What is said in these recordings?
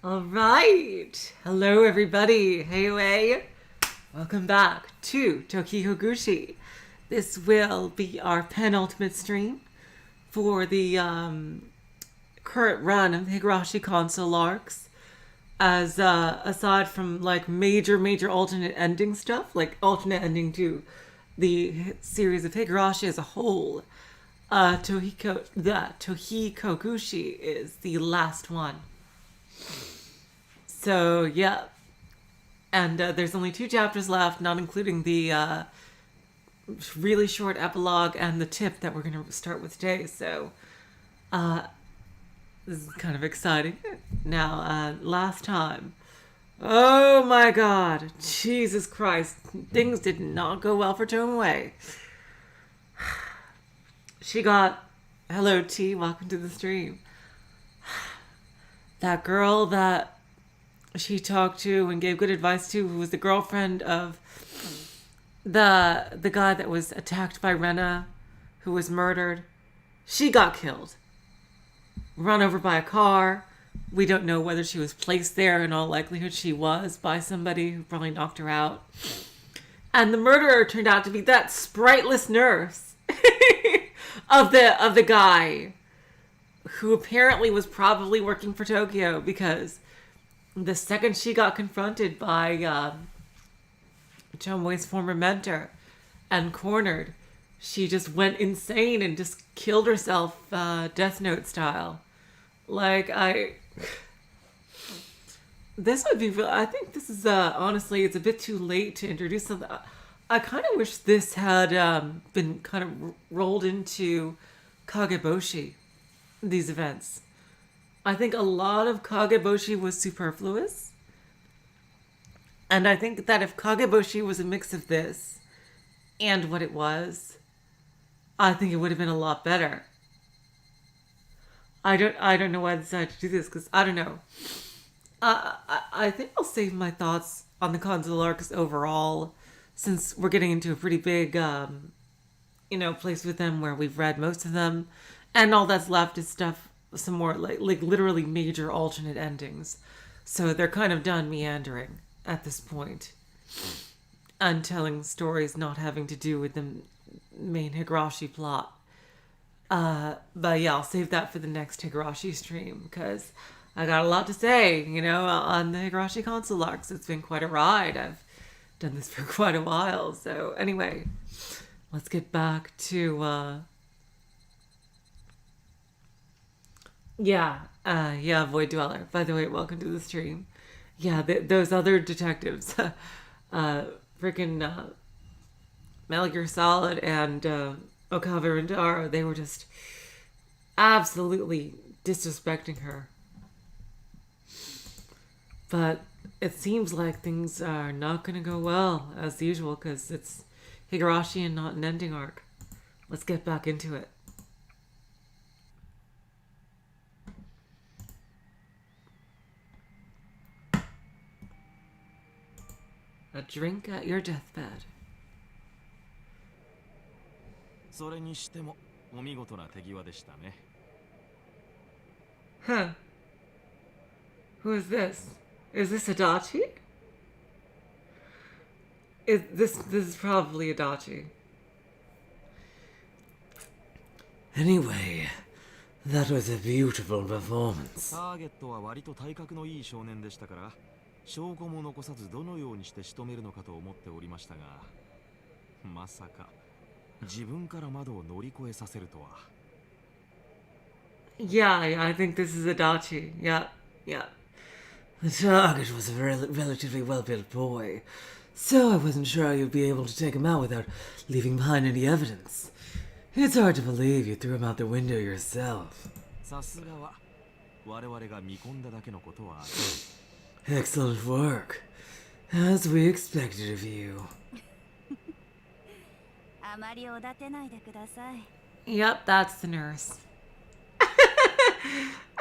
All right. Hello, everybody. Hey, way. Welcome back to Tokihogushi. This will be our penultimate stream for the current run of Higurashi console arcs. As aside from like major alternate ending stuff, like alternate ending to the series of Higurashi as a whole, Tokihogushi is the last one. So yeah, and there's only 2 chapters left, not including the really short epilogue and the tip that we're going to start with today. So this is kind of exciting. Now, last time, oh my God, Jesus Christ, things did not go well for Tomoe. She got, hello T, welcome to the stream. That girl that she talked to and gave good advice to, who was the girlfriend of the guy that was attacked by Rena, who was murdered. She got killed. Run over by a car. We don't know whether she was placed there. In all likelihood, she was by somebody who probably knocked her out. And the murderer turned out to be that spriteless nurse of the guy who apparently was probably working for Tokyo, because the second she got confronted by Tomoe's former mentor and cornered, she just went insane and just killed herself, Death Note style. Like, this would be real. I think this is, honestly, it's a bit too late to introduce something. I kind of wish this had been kind of rolled into Kageboshi, these events. I think a lot of Kageboshi was superfluous. And I think that if Kageboshi was a mix of this and what it was, I think it would have been a lot better. I don't know why I decided to do this, because I don't know. I think I'll save my thoughts on the console arcs overall, since we're getting into a pretty big, place with them where we've read most of them, and all that's left is stuff, some more like literally major alternate endings. So they're kind of done meandering at this point and telling stories not having to do with the main Higurashi plot. But yeah, I'll save that for the next Higurashi stream, because I got a lot to say, on the Higurashi console arcs. It's been quite a ride. I've done this for quite a while. So anyway, let's get back to Void Dweller. By the way, welcome to the stream. Yeah, those other detectives, freaking Metal Gear Solid and Okawa Rindaro, they were just absolutely disrespecting her. But it seems like things are not going to go well, as usual, because it's Higurashi and not an ending arc. Let's get back into it. A drink at your deathbed. それにしてもお見事な手際でしたね。 Huh. Who is this? Is this Adachi? This is probably Adachi. Anyway, that was a beautiful performance. ターゲットは割と体格のいい少年でしたから、証拠も残さずどのようにして仕留めるのかと思っておりましたが、まさか自分から窓を乗り越えさせるとは。Yeah, I think this is Adachi. Yeah. The target was a relatively well-built boy, so I wasn't sure you'd be able to take him out without leaving behind any evidence. It's hard to believe you threw him out the window yourself. さすがは我々が見込んだだけのことは。Excellent work, as we expected of you. あまりおだてないでください。 Yep, that's the nurse.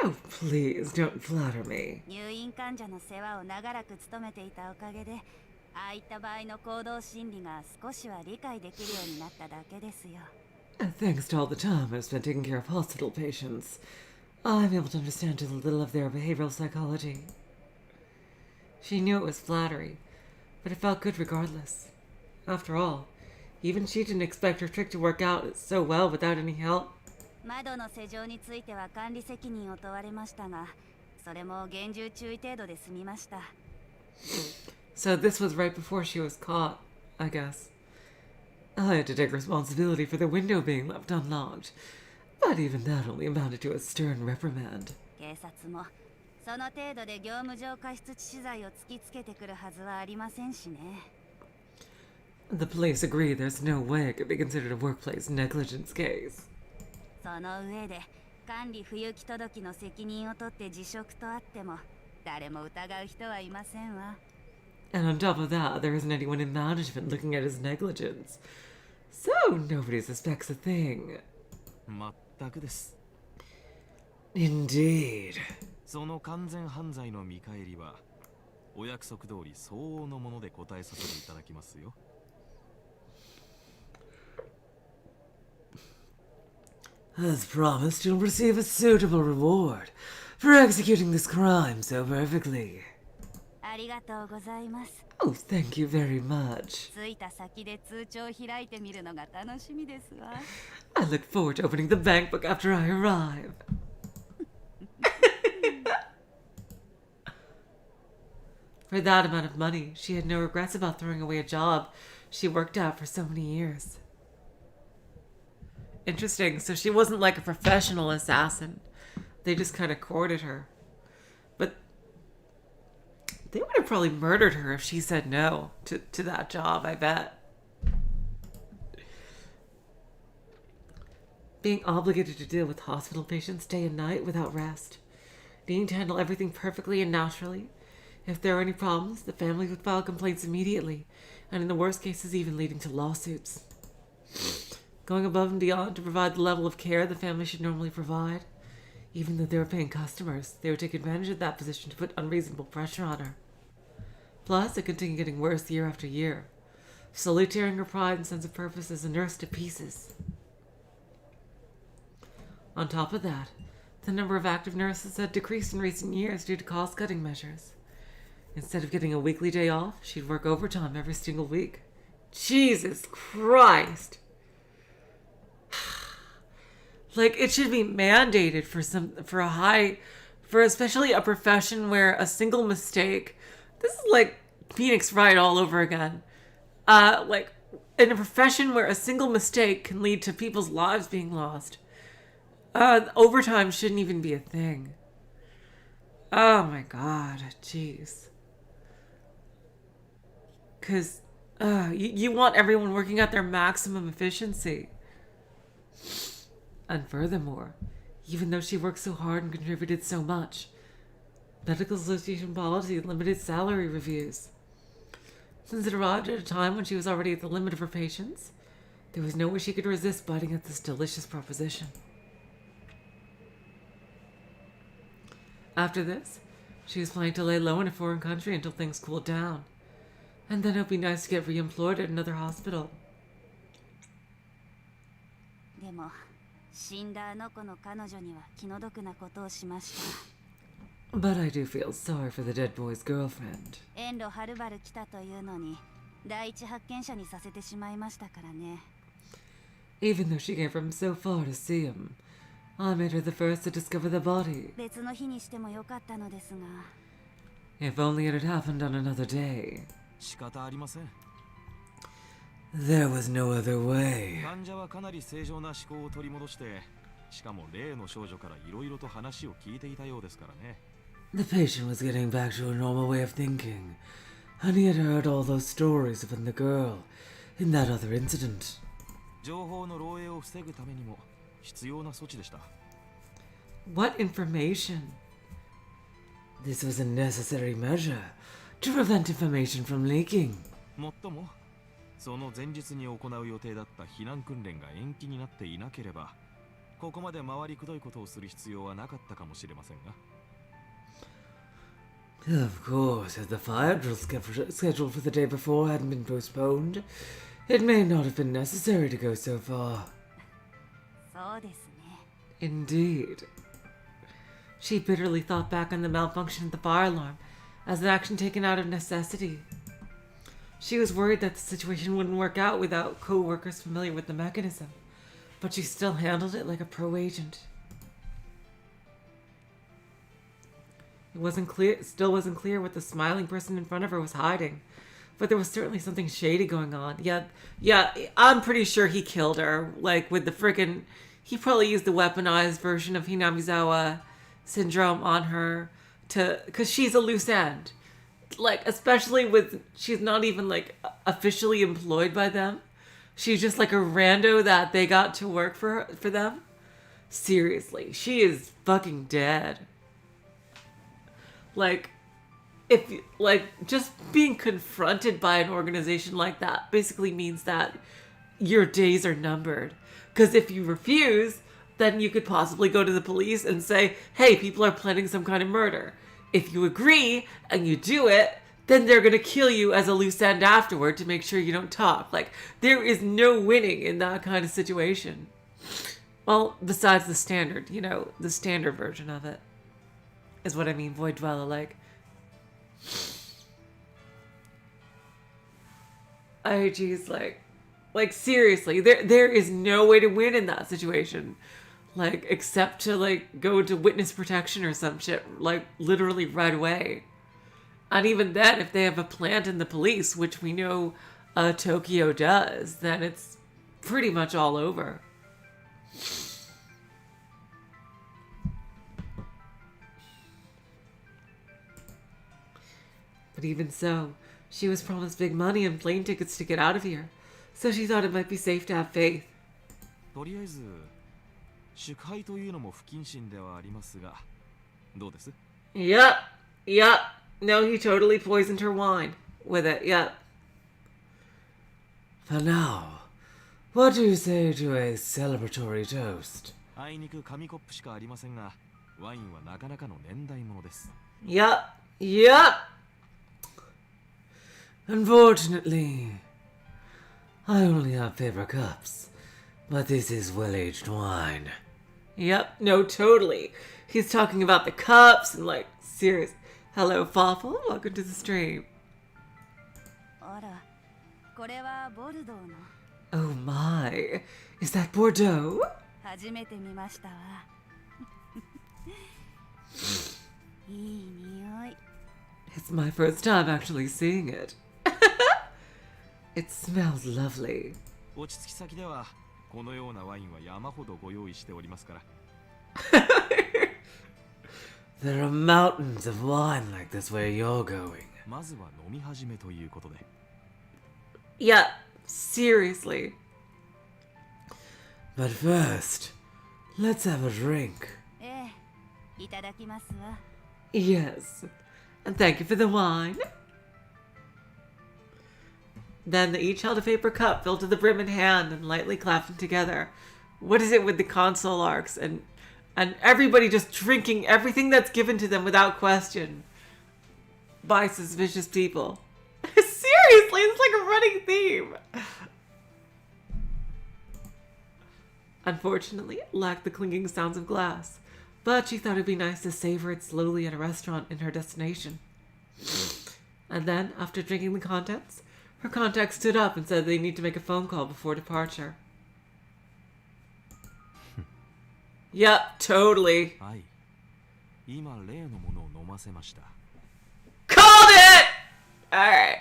Oh, please, don't flatter me. 入院患者の世話を長らく務めていたおかげで、ああいった場合の行動心理が少しは理解できるようになっただけですよ。Thanks to all the time I've spent taking care of hospital patients, I'm able to understand a little of their behavioral psychology. She knew it was flattery, but it felt good regardless. After all, even she didn't expect her trick to work out so well without any help. 窓の施錠については管理責任を問われましたが、それも厳重注意程度で済みました。So this was right before she was caught, I guess. I had to take responsibility for the window being left unlocked, but even that only amounted to a stern reprimand. 警察もその程度で業務上過失致死罪を突きつけてくるはずはありませんしね。The police agree there's no way it could be considered a workplace negligence case. その上で管理不行き届きの責任を取って辞職とあっても誰も疑う人はいませんわ。And on top of that, there isn't anyone in management looking at his negligence. So nobody suspects a thing. 全くです。Indeed. その完全犯罪の見返りはお約束通り相応のもので答えさせていただきますよ。As promised, you'll receive a suitable reward for executing this crime so perfectly. ありがとうございます。 Oh, thank you very much. 着いた先で通帳を開いてみるのが楽しみですわ。 I look forward to opening the bank book after I arrive. For that amount of money, she had no regrets about throwing away a job she worked at for so many years. Interesting. So she wasn't like a professional assassin. They just kind of courted her. But they would have probably murdered her if she said no to that job, I bet. Being obligated to deal with hospital patients day and night without rest. Needing to handle everything perfectly and naturally. If there were any problems, the family would file complaints immediately, and in the worst cases even leading to lawsuits. Going above and beyond to provide the level of care the family should normally provide. Even though they were paying customers, they would take advantage of that position to put unreasonable pressure on her. Plus, it continued getting worse year after year, slowly tearing her pride and sense of purpose as a nurse to pieces. On top of that, the number of active nurses had decreased in recent years due to cost-cutting measures. Instead of getting a weekly day off, she'd work overtime every single week. Jesus Christ! Like, it should be mandated for especially a profession where a single mistake, this is like Phoenix Wright all over again. Like, in a profession where a single mistake can lead to people's lives being lost. Overtime shouldn't even be a thing. Oh my god, jeez. Because you want everyone working at their maximum efficiency. And furthermore, even though she worked so hard and contributed so much, Medical Association policy limited salary reviews. Since it arrived at a time when she was already at the limit of her patience, there was no way she could resist biting at this delicious proposition. After this, she was planning to lay low in a foreign country until things cooled down. And then it would be nice to get re-employed at another hospital. でも死んだあの子の彼女には気の毒なことをしました。 But I do feel sorry for the dead boy's girlfriend. 遠路はるばる来たというのに第一発見者にさせてしまいましたからね。 Even though she came from so far to see him, I made her the first to discover the body. 別の日にしてもよかったのですが。 If only it had happened on another day. 仕方ありません。 There was no other way. 患者はかなり正常な思考を取り戻して、しかも例の少女からいろいろと話を聞いていたようですからね。The patient was getting back to a normal way of thinking, and he had heard all those stories about the girl in that other incident. 情報の漏洩を防ぐためにも必要な措置でした。 What information? This was a necessary measure to prevent information from leaking. もっとも、その前日に行う予定だった避難訓練が延期になっていなければ、ここまで回りくどいことをする必要はなかったかもしれませんが。 Of course, if the fire drill scheduled for the day before hadn't been postponed, it may not have been necessary to go so far. そうですね。 Indeed. She bitterly thought back on the malfunction of the fire alarm as an action taken out of necessity. She was worried that the situation wouldn't work out without co-workers familiar with the mechanism, but she still handled it like a pro agent. Still wasn't clear what the smiling person in front of her was hiding, but there was certainly something shady going on. Yeah, I'm pretty sure he killed her, like with the frickin'. He probably used the weaponized version of Hinamizawa syndrome on her because she's a loose end. Like, especially she's not even like officially employed by them. She's just like a rando that they got to work for them. Seriously, she is fucking dead. Like, just being confronted by an organization like that basically means that your days are numbered. Because if you refuse, then you could possibly go to the police and say, hey, people are planning some kind of murder. If you agree and you do it, then they're going to kill you as a loose end afterward to make sure you don't talk. Like, there is no winning in that kind of situation. Well, besides the standard, the standard version of it is what I mean, Void Dweller. Like seriously, there is no way to win in that situation. Like, except to, like, go to witness protection or some shit, like, literally right away. And even then, if they have a plant in the police, which we know Tokyo does, then it's pretty much all over. But even so, she was promised big money and plane tickets to get out of here, so she thought it might be safe to have faith. とりあえず祝杯というのも不謹慎ではありますが、どうです？ Yup. No, he totally poisoned her wine with it. Yup. For now, what do you say to a celebratory toast? あいにく紙コップしかありませんが、ワインはなかなかの年代物です。 Yup. Unfortunately, I only have paper cups, but this is well-aged wine. Yep, no, totally. He's talking about the cups and, like, serious. Hello, Fawful. Welcome to the stream. あら、これはボルドーの。 Oh my. Is that Bordeaux? 初めて見ましたわ。いい匂い。 It's my first time actually seeing it. It smells lovely. 落ち着き先ではこのようなワインは山ほどご用意しておりますから。 There are mountains of wine like this where you're going. まずは飲み始めということで。 Yeah, seriously. But first, let's have a drink. ええ、いただきますわ。 Yes. And thank you for the wine. Then they each held a paper cup filled to the brim in hand and lightly clapped them together. What is it with the console arcs and everybody just drinking everything that's given to them without question by suspicious people? Seriously, it's like a running theme. Unfortunately, it lacked the clinking sounds of glass, but she thought it'd be nice to savor it slowly at a restaurant in her destination. And then, after drinking the contents, her contact stood up and said they need to make a phone call before departure. Yep, totally. はい。今例のものを飲ませました。 Called it! Alright.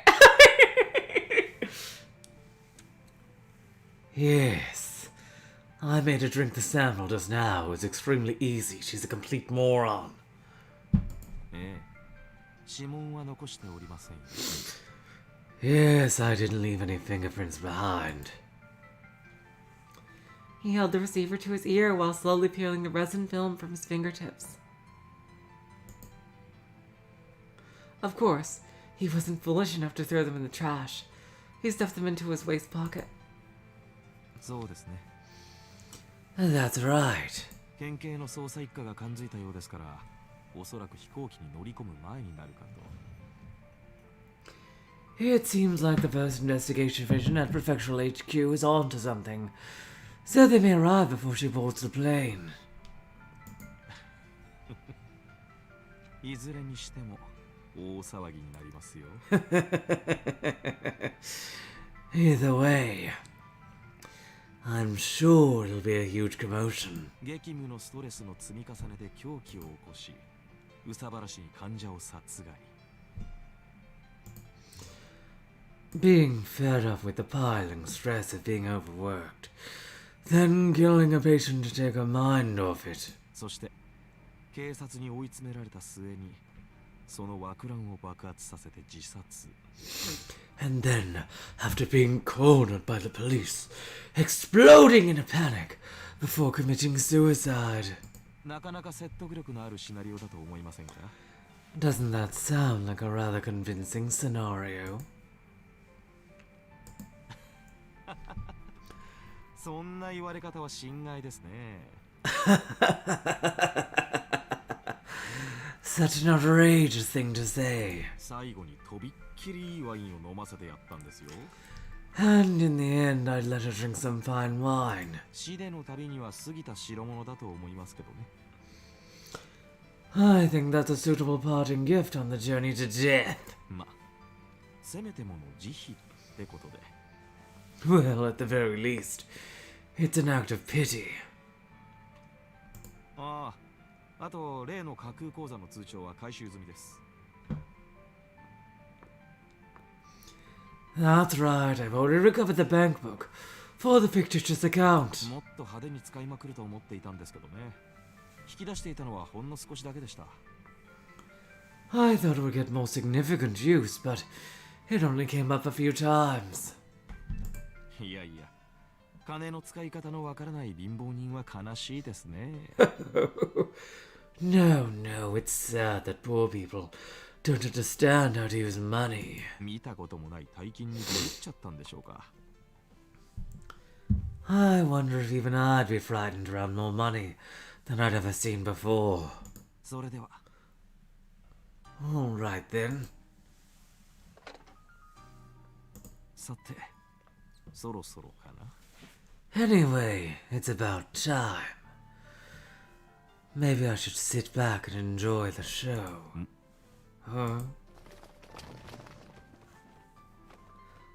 Yes. I made her drink the sample just now. It was extremely easy. She's a complete moron. ええ。指紋は残しておりません。 Yes, I didn't leave any fingerprints behind. He held the receiver to his ear while slowly peeling the resin film from his fingertips. Of course, he wasn't foolish enough to throw them in the trash. He stuffed them into his waist pocket. そうですね。 That's right. 県警の捜査一課が感づいたようですから、おそらく飛行機に乗り込む前になるかと。 It seems like the first investigation division at Prefectural HQ is on to something, so they may arrive before she boards the plane. いずれにしても大騒ぎになりますよ。Either way, I'm sure it'll be a huge commotion. 激務のストレスの積み重ねで狂気を起こし、憂さ晴らしに患者を殺害。Being fed up with the piling stress of being overworked, then killing a patient to take her mind off it. そして警察に追い詰められた末にその枠乱を爆発させて自殺。 And then, after being cornered by the police, exploding in a panic before committing suicide. なかなか説得力のあるシナリオだと思いませんか？ Doesn't that sound like a rather convincing scenario? そんな言われ方は心外ですね。Such an outrageous thing to say. 最後にとびっきりいいワインを飲ませてやったんですよ。 And in the end, I'd let her drink some fine wine. 死での旅には過ぎた代物だと思いますけどね。 I think that's a suitable parting gift on the journey to death. まあせめてもの慈悲ってことで。 Well, at the very least, it's an act of pity. ああ、あと例の架空口座の通帳は回収済みです。 That's right, I've already recovered the bank book for the fictitious account. もっと派手に使いまくると思っていたんですけどね。引き出していたのはほんの少しだけでした。 I thought it would get more significant use, but it only came up a few times. いやいや、金の使い方のわからない貧乏人は悲しいですね。No, it's sad that poor people don't understand how to use money. 見たこともない大金に出入っちゃったんでしょうか。 I wonder if even I'd be frightened around more money than I'd ever seen before. それでは。 All right then. さて、そろそろかな。 Anyway, it's about time. Maybe I should sit back and enjoy the show. Huh?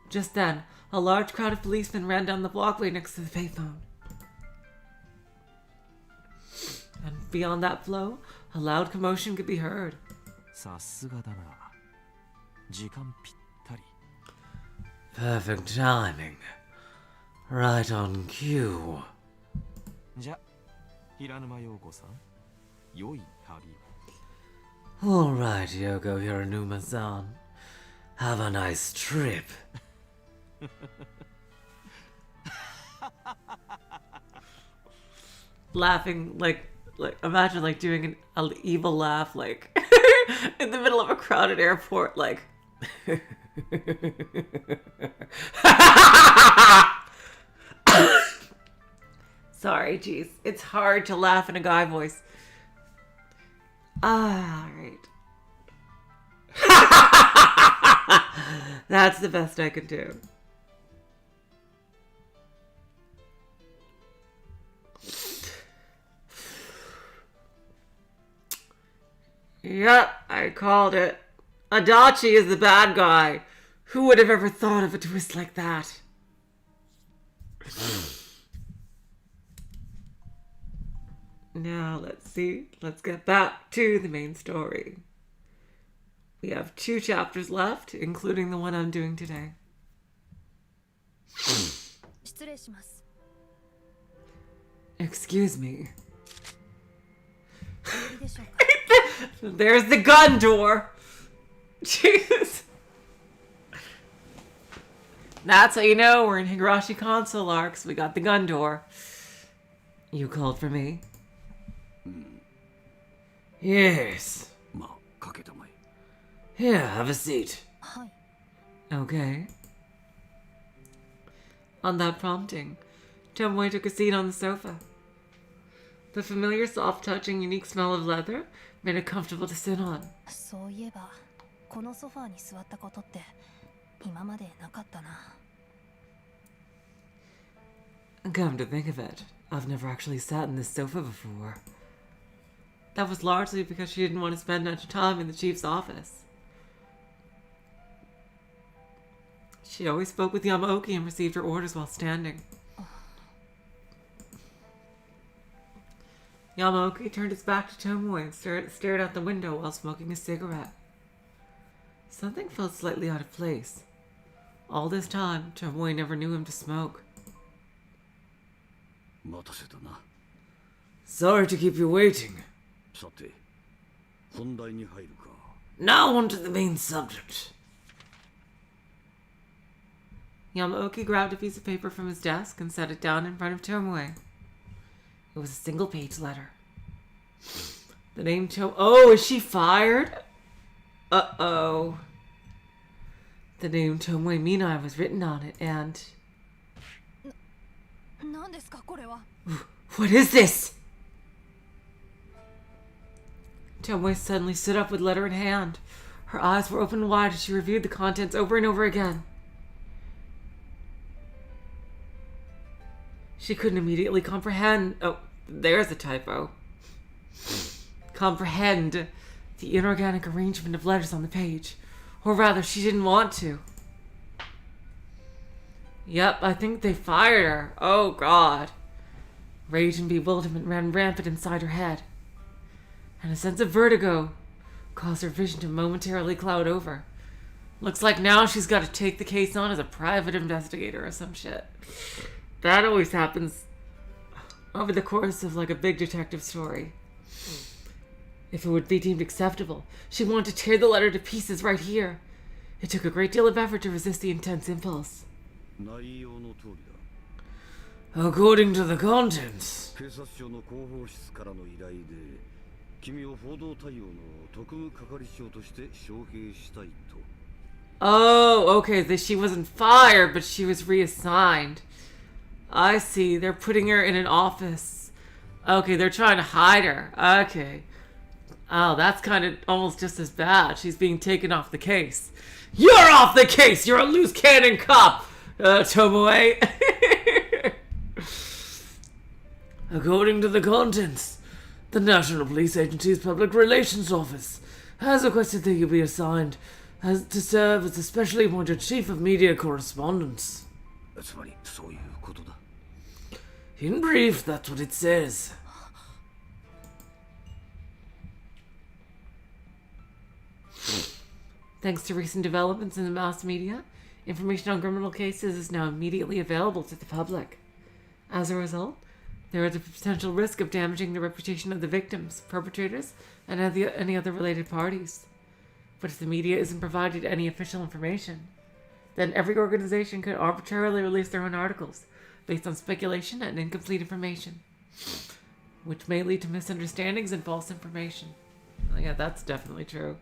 Just then, a large crowd of policemen ran down the walkway next to the payphone. And beyond that flow, a loud commotion could be heard. さすがだな。時間ぴったり。 Perfect timing. Right on cue. じゃ、平沼陽子さん、良い旅を。 All right, Yoko Hiranuma-san. Have a nice trip. Laughing like imagine like doing an evil laugh like in the middle of a crowded airport like sorry, geez, it's hard to laugh in a guy voice. All right. That's the best I can do. Yep, I called it. Adachi is the bad guy. Who would have ever thought of a twist like that? Now, let's see. Let's get back to the main story. We have 2 chapters left, including the one I'm doing today. 失礼します。 Excuse me. いいでしょうか。 There's the gun door. Jesus. That's how you know we're in Higurashi console arcs. We got the gun door. You called for me? Yes. まあ、かけたまえ。 Here, have a seat. はい。 Okay. On that prompting, Tomoe took a seat on the sofa. The familiar soft touch and unique smell of leather made it comfortable to sit on. そういえば、このソファーに座ったことって今までなかったな。 Come to think of it, I've never actually sat in this sofa before. That was largely because she didn't want to spend much time in the chief's office. She always spoke with Yamaoki and received her orders while standing. Yamaoki turned his back to Tomoe and stared out the window while smoking a cigarette. Something felt slightly out of place. All this time, Tomoe never knew him to smoke. Sorry to keep you waiting. Now on to the main subject. Yamaoki grabbed a piece of paper from his desk and set it down in front of Tomoe. It was a single-page letter. The name Oh, is she fired? Uh-oh. The name Tomoe Minai was written on it, and... What is this? Tomoe suddenly stood up with letter in hand. Her eyes were open wide as she reviewed the contents over and over again. She couldn't immediately comprehend... Oh, there's a typo. Comprehend the inorganic arrangement of letters on the page. Or rather, she didn't want to. Yep, I think they fired her. Oh, God. Rage and bewilderment ran rampant inside her head. And a sense of vertigo caused her vision to momentarily cloud over. Looks like now she's got to take the case on as a private investigator or some shit. That always happens over the course of like a big detective story. If it would be deemed acceptable, she wanted to tear the letter to pieces right here. It took a great deal of effort to resist the intense impulse. According to the contents, oh, okay, she wasn't fired, but she was reassigned. I see, they're putting her in an office. Okay, they're trying to hide her. Okay. Oh, that's kind of almost just as bad. She's being taken off the case. You're off the case! You're a loose cannon cop, Tomoe. according to the contents, the National Police Agency's Public Relations Office has requested that you be assigned to serve as a specially appointed Chief of Media Correspondence. In brief, that's what it says. Thanks to recent developments in the mass media, information on criminal cases is now immediately available to the public. As a result, there is a potential risk of damaging the reputation of the victims, perpetrators, and any other related parties. But if the media isn't provided any official information, then every organization could arbitrarily release their own articles based on speculation and incomplete information, which may lead to misunderstandings and false information. Oh, yeah, that's definitely true.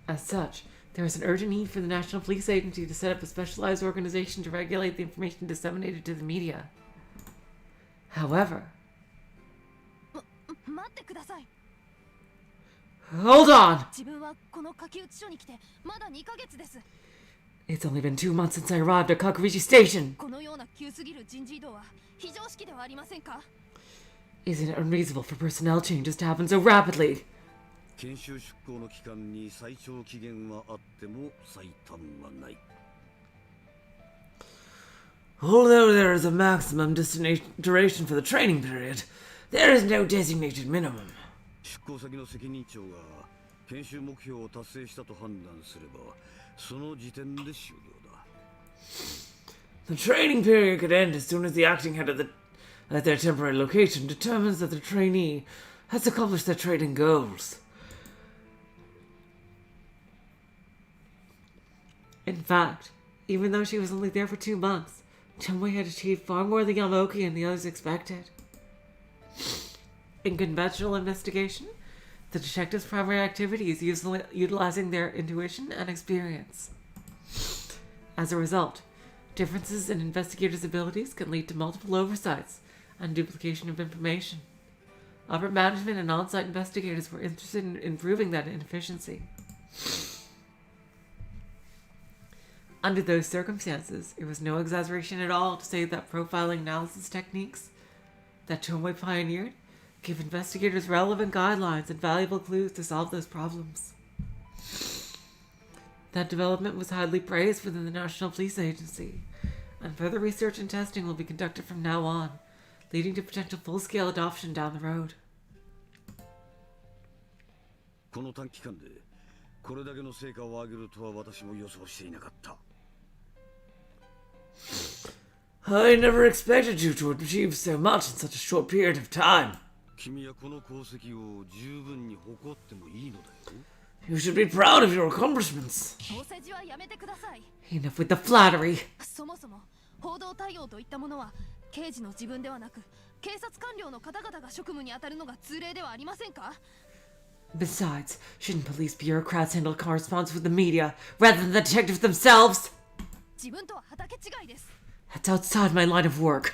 As such, there is an urgent need for the National Police Agency to set up a specialized organization to regulate the information disseminated to the media. However... Hold on! It's only been 2 months since I arrived at Higurashi Station. Isn't it unreasonable for personnel changes to happen so rapidly? Although there is a maximum duration for the training period, there is no designated minimum. The training period could end as soon as the acting head at their temporary location determines that the trainee has accomplished their training goals. In fact, even though she was only there for 2 months, Tomoe had achieved far more than Yamaoki and the others expected. In conventional investigation, the detective's primary activity is utilizing their intuition and experience. As a result, differences in investigators' abilities can lead to multiple oversights and duplication of information. Upper management and on-site investigators were interested in improving that inefficiency. Under those circumstances, it was no exaggeration at all to say that profiling analysis techniques that Tomoe pioneered give investigators relevant guidelines and valuable clues to solve those problems. That development was highly praised within the National Police Agency, and further research and testing will be conducted from now on, leading to potential full-scale adoption down the road. この短期間でこれだけの成果を上げるとは私も予想していなかった。 I never expected you to achieve so much in such a short period of time. 君はこの功績を十分に誇ってもいいのだよ。 You should be proud of your accomplishments. お世辞はやめてください。 Enough with the flattery. そもそも報道対応といったものは刑事の自分ではなく警察官僚の方々が職務に当たるのが通例ではありませんか？ Besides, shouldn't police bureaucrats handle correspondence with the media rather than the detectives themselves? 自分とは畑違いです。 That's outside my line of work.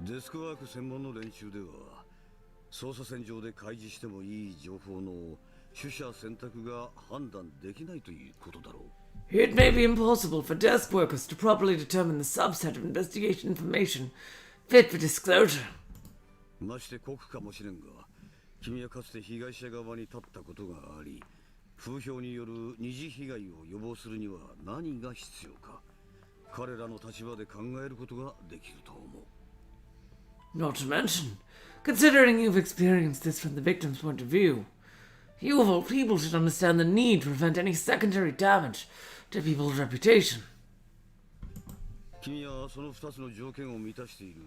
デスクワーク専門の練習では捜査線上で開示してもいい情報の取捨選択が判断できないということだろう。 It may be impossible for desk workers to properly determine the subset of investigation information fit for disclosure. まして酷かもしれんが、君はかつて被害者側に立ったことがあり、風評による二次被害を予防するには何が必要か、彼らの立場で考えることができると思う。 Not to mention, considering you've experienced this from the victim's point of view, you of all people should understand the need to prevent any secondary damage to people's reputation. 君はその2つの条件を満たしている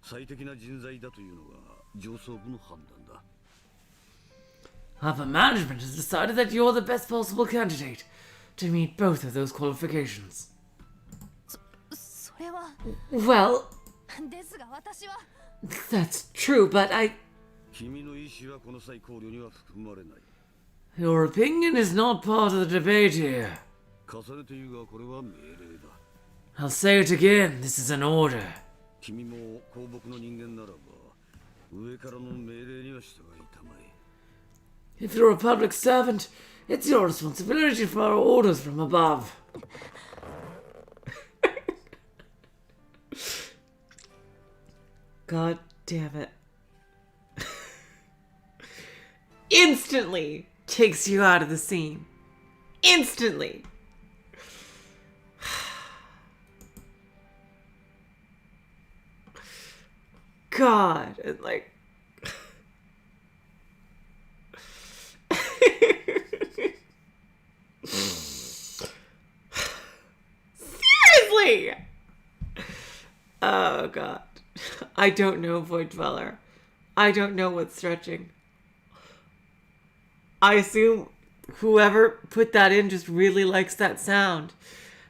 最適な人材だというのが上層部の判断だ。 Upper management has decided that you're the best possible candidate to meet both of those qualifications. それは Well, ですが私は that's true, but I... 君の意思はこの際考慮には含まれない。 Your opinion is not part of the debate here. 重ねて言うがこれは命令だ。 I'll say it again, this is an order. 君も公僕の人間ならば上からの命令には従いたまえ。 If you're a public servant, it's your responsibility to follow orders from above. God damn it. Instantly takes you out of the scene. Instantly. God, and like... Seriously! Oh God. I don't know, Void Dweller. I don't know what's stretching. I assume whoever put that in just really likes that sound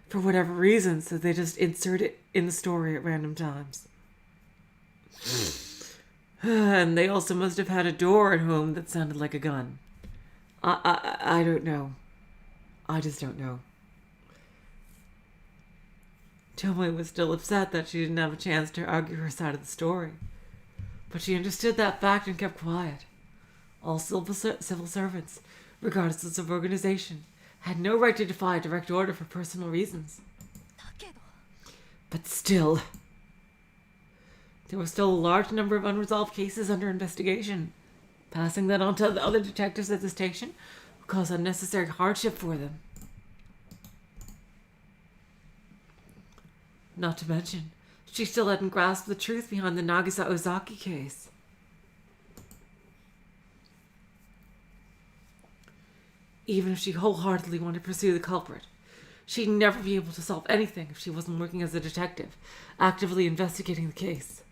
for whatever reason, so they just insert it in the story at random times. And they also must have had a door at home that sounded like a gun. I don't know. I just don't know. Tomoe was still upset that she didn't have a chance to argue her side of the story. But she understood that fact and kept quiet. All civil servants, regardless of organization, had no right to defy a direct order for personal reasons. だけど But still, there was still a large number of unresolved cases under investigation. Passing that on to the other detectives at the station would cause unnecessary hardship for them. Not to mention, she still hadn't grasped the truth behind the Nagisa Ozaki case. Even if she wholeheartedly wanted to pursue the culprit, she'd never be able to solve anything if she wasn't working as a detective, actively investigating the case.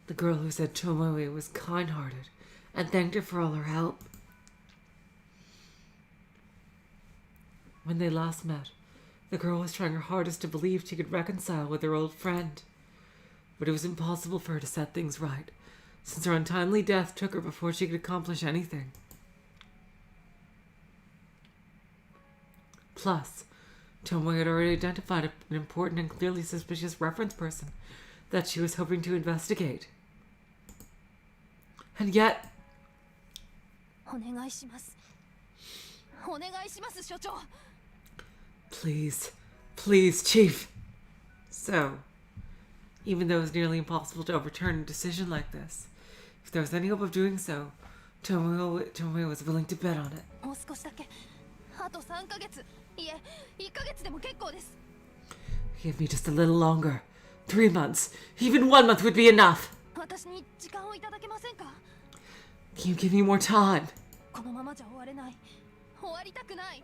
The girl who said Tomoe was kind-hearted and thanked her for all her help. When they last met, the girl was trying her hardest to believe she could reconcile with her old friend. But it was impossible for her to set things right, since her untimely death took her before she could accomplish anything. Plus, Tomoe had already identified an important and clearly suspicious reference person that she was hoping to investigate. And yet... お願いします。お願いします、所長。 Please, please, Chief. So, even though it was nearly impossible to overturn a decision like this, If there was any hope of doing so, Tomoe was willing to bet on it. もう少しだけ。あと3ヶ月、いえ、1ヶ月でも結構です。 Give me just a little longer. 3 months. Even 1 month would be enough. 私に時間をいただけませんか？ Can you give me more time? このままじゃ終われない。終わりたくない。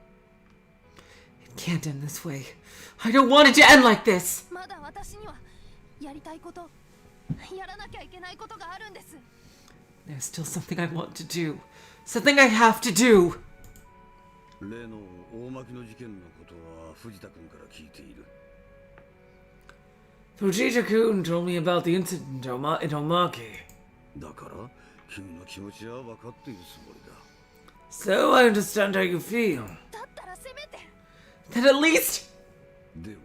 It can't end this way. I don't want it to end like this. まだ私にはやりたいこと、やらなきゃいけないことがあるんです。 There's still something I want to do. Something I have to do. 例の大巻の事件のことは藤田君から聞いている。 Fujita-kun told me about the incident in Omaki. だから君の気持ちは分かっているつもりだ。 So I understand how you feel. だったらせめて。 Then at least... では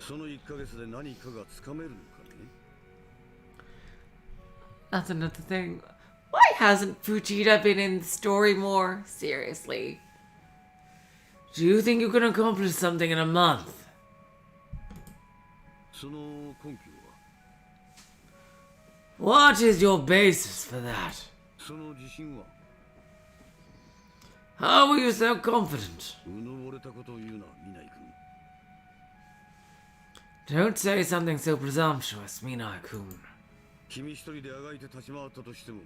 その1ヶ月で何かがつかめるのかね。 That's another thing. Why hasn't Fujita been in the story more? Seriously. Do you think you can accomplish something in a month? その根拠は What is your basis for that? その自信は How are you so confident? うぬぼれたことを言うな、南井君。 Don't say something so presumptuous, Minai-kun. 君一人であがいて立ち回ったとしても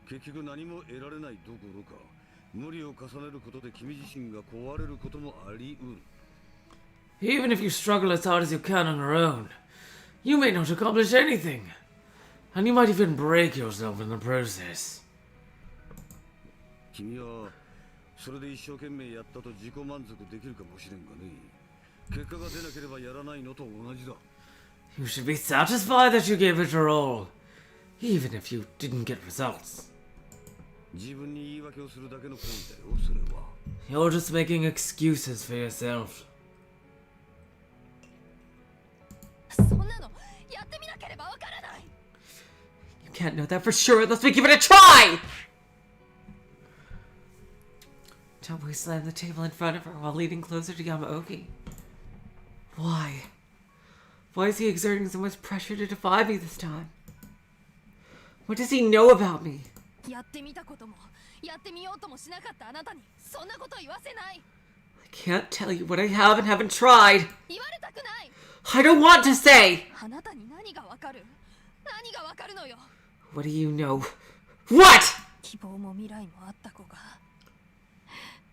結局何も得られないどころか無理を重ねることで君自身が壊れることもあり得る。 Even if you struggle as hard as you can on your own, you may not accomplish anything. And you might even break yourself in the process. 君はそれで一生懸命やったと自己満足できるかもしれんがね。結果が出なければやらないのと同じだ。 You should be satisfied that you gave it your all, even if you didn't get results. 自分に言い訳をするだけの行為だよ、それは。 You're just making excuses for yourself. そんなのやってみなければわからない。 You can't know that for sure unless we give it a try! Tomoe slammed the table in front of her while leaning closer to Yamaoki. Why? Why is he exerting so much pressure to defy me this time? What does he know about me? やってみたこともやってみようともしなかったあなたにそんなこと言わせない。 I can't tell you what I have and haven't tried. 言われたくない。 I don't want to say! あなたに何がわかる？何がわかるのよ。 What do you know? What?希望も未来もあった子が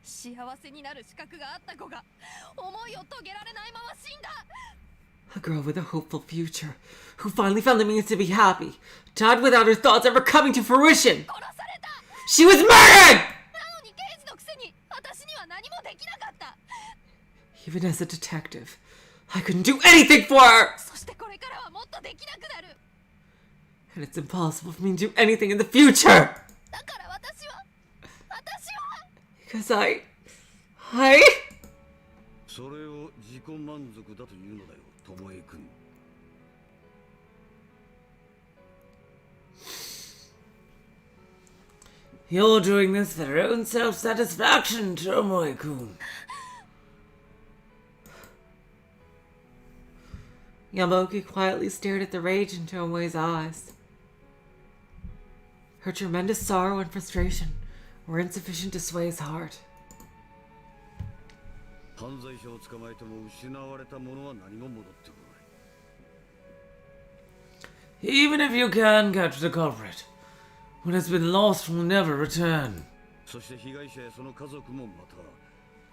幸せになる資格があった子が思いを遂げられないまま死んだ。 A girl with a hopeful future, who finally found the means to be happy, died without her thoughts ever coming to fruition. 殺された。 She was murdered! なのに刑事のくせに私には何もできなかった。 Even as a detective, I couldn't do anything for her! そしてこれからはもっとできなくなる。 And it's impossible for me to do anything in the future! だから私は Because I... それを自己満足だというのだよ、巴君。 You're doing this for your own self-satisfaction, Tomoe-kun. Yamaoki quietly stared at the rage in Tomoe's eyes. Her tremendous sorrow and frustration were insufficient to sway his heart. 犯罪者を捕まえても失われたものは何も戻ってこない。 Even if you can catch the culprit, what has been lost will never return. そして被害者やその家族もまた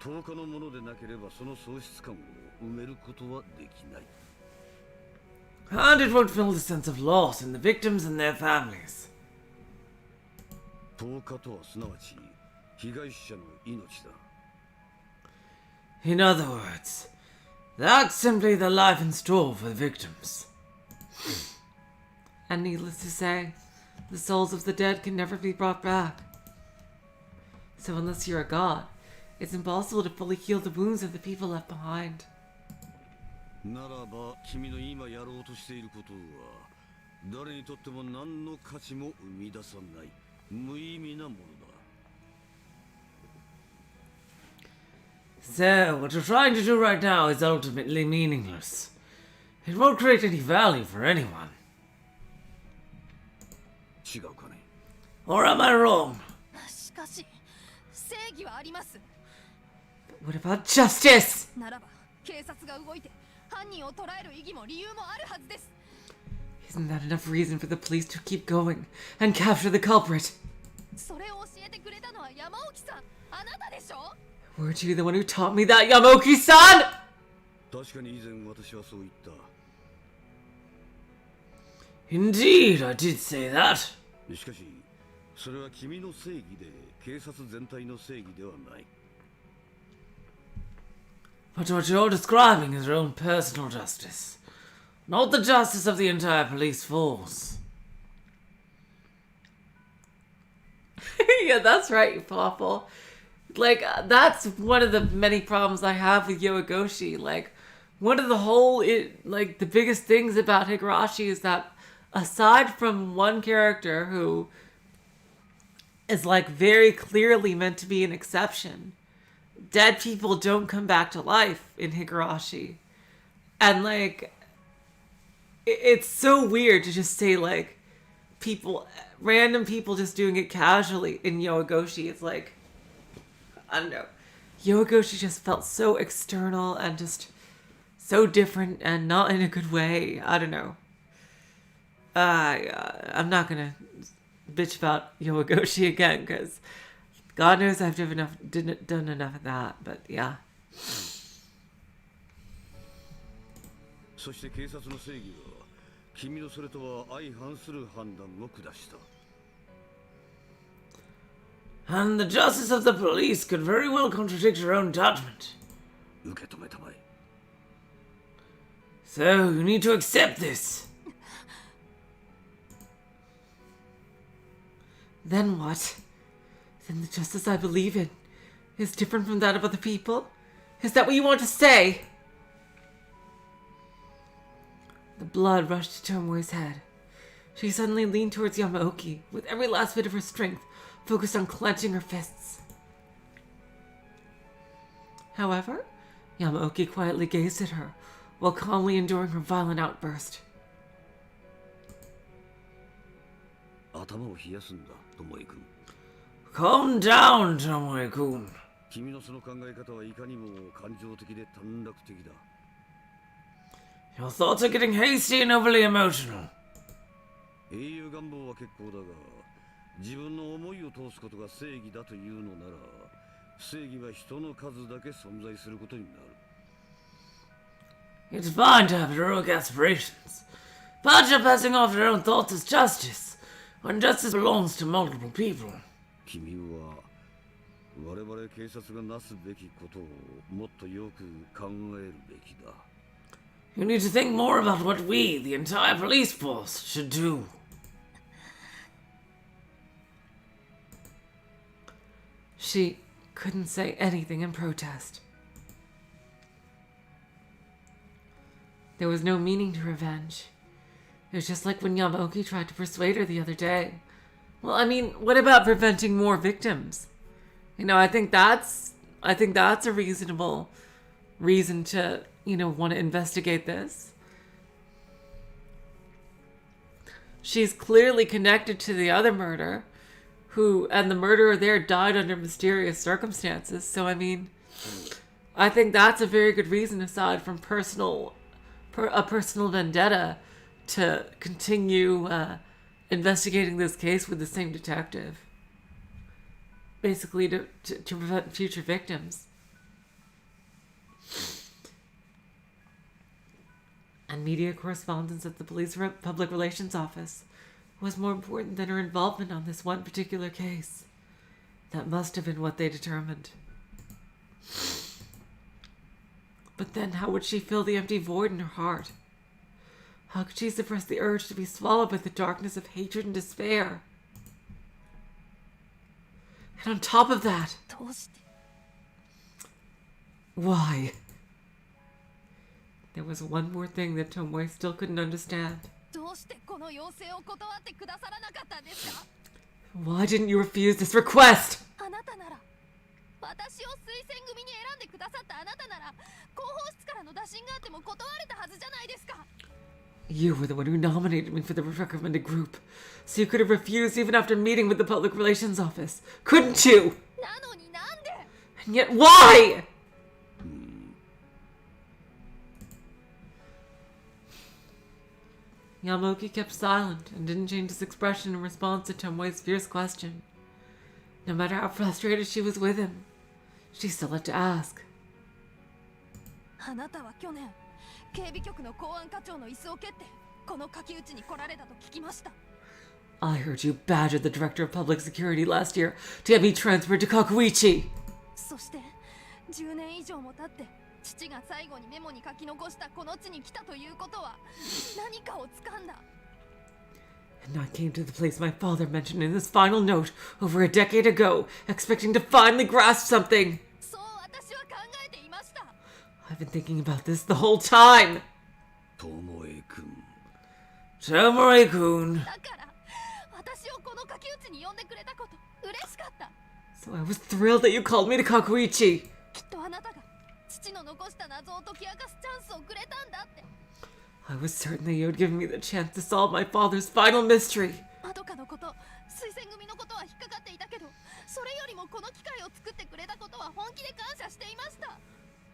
10日のものでなければその喪失感を埋めることはできない。 And it won't fill the sense of loss in the victims and their families. 10日とはすなわち被害者の命だ。 In other words, that's simply the life in store for the victims. And needless to say, the souls of the dead can never be brought back. So unless you're a god, it's impossible to fully heal the wounds of the people left behind. ならば君の今やろうとしていることは誰にとっても何の価値も生み出さない無意味なものだ。 So, what you're trying to do right now is ultimately meaningless. It won't create any value for anyone. 違うかね。Or am I wrong? しかし正義はあります。 What about justice? ならば警察が動いて犯人を捕らえる意義も理由もあるはずです。 Isn't that enough reason for the police to keep going and capture the culprit? それを教えてくれたのは山沖さん、あなたでしょ。 Weren't you the one who taught me that, Yamoki-san? 確かに以前私はそう言った。 Indeed, I did say that. しかしそれは君の正義で警察全体の正義ではない。 But what you're describing is your own personal justice, not the justice of the entire police force. Yeah, that's right, Pawful. Like, that's one of the many problems I have with Yoagoshi. Like, one of the biggest things about Higurashi is that aside from one character who is, like, very clearly meant to be an exception, dead people don't come back to life in Higurashi. And, like, it's so weird to just say, like, random people just doing it casually in Yoagoshi. It's like, I don't know. Yoagoshi just felt so external and just so different and not in a good way. I don't know. I'm not gonna bitch about Yoagoshi again because God knows I've done enough of that. But yeah. そして警察の正義は君のそれとは相反する判断を下した。 And the justice of the police could very well contradict your own judgment. 受け止めたまえ。 So you need to accept this. Then what? Then the justice I believe in is different from that of other people? Is that what you want to say? The blood rushed to Tomoe's head. She suddenly leaned towards Yamaoki, with every last bit of her strength focused on clenching her fists. However, Yamaoki quietly gazed at her, while calmly enduring her violent outburst. 頭を冷やすんだ、巴君。 Calm down, Tomoe-kun. 君のその考え方はいかにも感情的で短絡的だ。 Your thoughts are getting hasty and overly emotional. 英雄願望は結構だが、自分の思いを通すことが正義だというのなら、正義は人の数だけ存在することになる。 It's fine to have heroic aspirations, but you're passing off your own thoughts as justice, when justice belongs to multiple people. 君は我々警察がなすべきことをもっとよく考えるべきだ。 You need to think more about what we, the entire police force, should do. She couldn't say anything in protest. There was no meaning to revenge. It was just like when Yamaoki tried to persuade her the other day. Well, I mean, what about preventing more victims? You know, I think that's a reasonable reason to, want to investigate this. She's clearly connected to the other murder, and the murderer there died under mysterious circumstances. So, I mean, I think that's a very good reason, aside from a personal vendetta, to continue investigating this case with the same detective. Basically, to prevent future victims. And media correspondence at the police public relations office was more important than her involvement on this one particular case. That must have been what they determined. But then how would she fill the empty void in her heart? How could she suppress the urge to be swallowed by the darkness of hatred and despair? And on top of that, どうして why? There was one more thing that Tomoe still couldn't understand. どうしてこの要請を断ってくださらなかったんですか。 Why didn't you refuse this request? あなたなら私を推薦組に選んでくださったあなたなら広報室からの打診があっても断れたはずじゃないですか。You were the one who nominated me for the recommended group, so you could have refused even after meeting with the public relations office, couldn't you? なのになんで And yet, why? Yamoki kept silent and didn't change his expression in response to Tomoe's fierce question. No matter how frustrated she was with him, she still had to ask. あなたは去年警備局の公安課長の椅子を蹴ってこの書き打ちに来られたと聞きました。 I heard you badgered the director of public security last year to get me transferred to Tokihogushi. そして10年以上も経って父が最後にメモに書き残したこの地に来たということは何かを掴んだ。 And I came to the place my father mentioned in his final note over a decade ago, expecting to finally grasp something. そう私は考えていました。 I've been thinking about this the whole time. トモエ君 Tomoe-kun. だから私をこの書き打ちに呼んでくれたこと嬉しかった。 So I was thrilled that you called me to Kakuichi. きっとあなたが父の残した謎を解き明かすチャンスをくれたんだって。 I was certain that you had given me the chance to solve my father's final mystery. まどかのこと推薦組のことは引っかかっていたけど、それよりもこの機会を作ってくれたことは本気で感謝していました。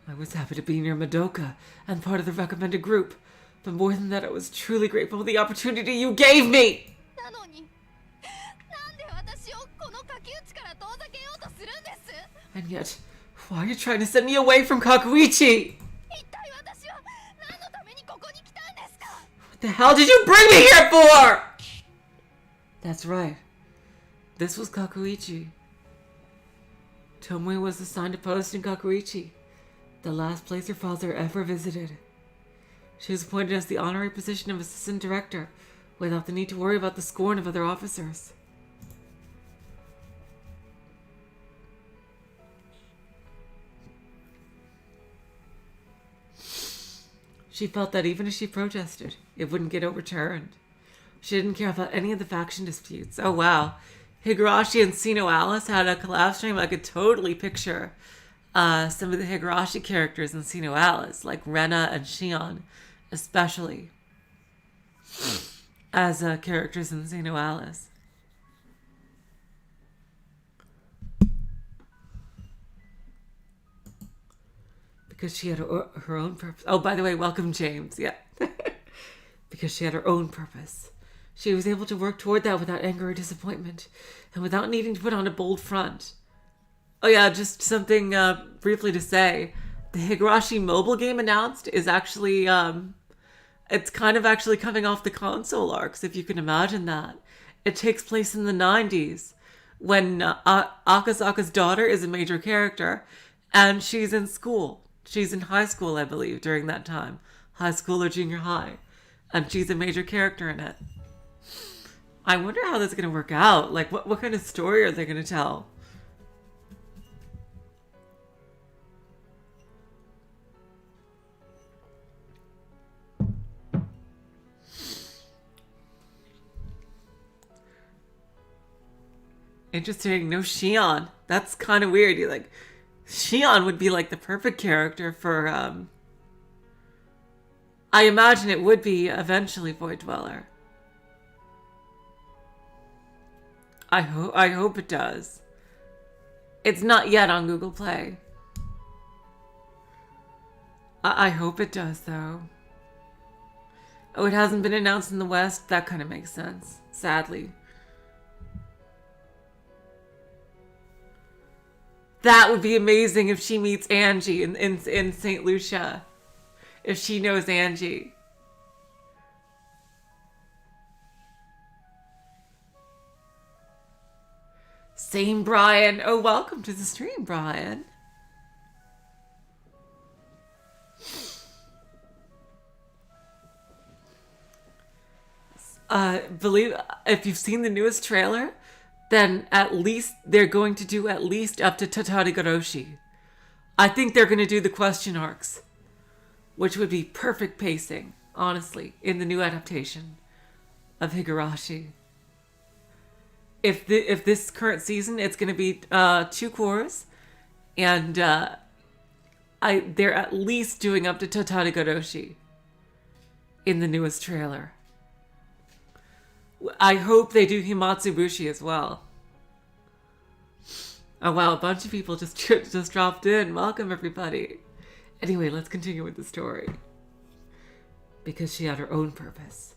I was happy to be near Madoka and part of the recommended group, but more than that, I was truly grateful for the opportunity you gave me. なのになんで私をこの書き打ちから遠ざけようとするんです？ And yet, why are you trying to send me away from Kakuichi? 一体私は何のためにここに来たんですか？ What the hell did you bring me here for? That's right. This was Kakuichi. Tomoe was assigned a post in Kakuichi, the last place her father ever visited. She was appointed as the honorary position of assistant director, without the need to worry about the scorn of other officers. She felt that even if she protested, it wouldn't get overturned. She didn't care about any of the faction disputes. Oh wow. Higurashi and Sino Alice had a collab stream. I could totally picture some of the Higurashi characters in Sino Alice, like Rena and Shion, especially, as characters in Sino Alice. Because she had her own purpose. Oh, by the way, welcome, James. Yeah. Because she had her own purpose. She was able to work toward that without anger or disappointment, and without needing to put on a bold front. Oh yeah, just something briefly to say. The Higurashi mobile game announced is actually, it's kind of actually coming off the console arcs, if you can imagine that. It takes place in the 90s, when Akasaka's daughter is a major character, and she's in school. She's in high school, I believe, during that time. High school or junior high. And she's a major character in it. I wonder how that's going to work out. Like, what kind of story are they going to tell? Interesting. No Shion. That's kind of weird. You're like, Shion would be like the perfect character for, I imagine it would be eventually Void Dweller. I hope it does. It's not yet on Google Play. I hope it does, though. Oh, it hasn't been announced in the West? That kind of makes sense, sadly. That would be amazing if she meets Angie in St. Lucia. If she knows Angie. Same Brian. Oh, welcome to the stream, Brian. Believe if you've seen the newest trailer, then at least they're going to do at least up to Tokihogushi. I think they're going to do the question arcs, which would be perfect pacing, honestly, in the new adaptation of Higurashi. If this current season, it's going to be 2 cores, and they're at least doing up to Tokihogushi in the newest trailer. I hope they do Himatsubushi as well. Oh wow, a bunch of people just dropped in. Welcome everybody. Anyway, let's continue with the story. Because she had her own purpose.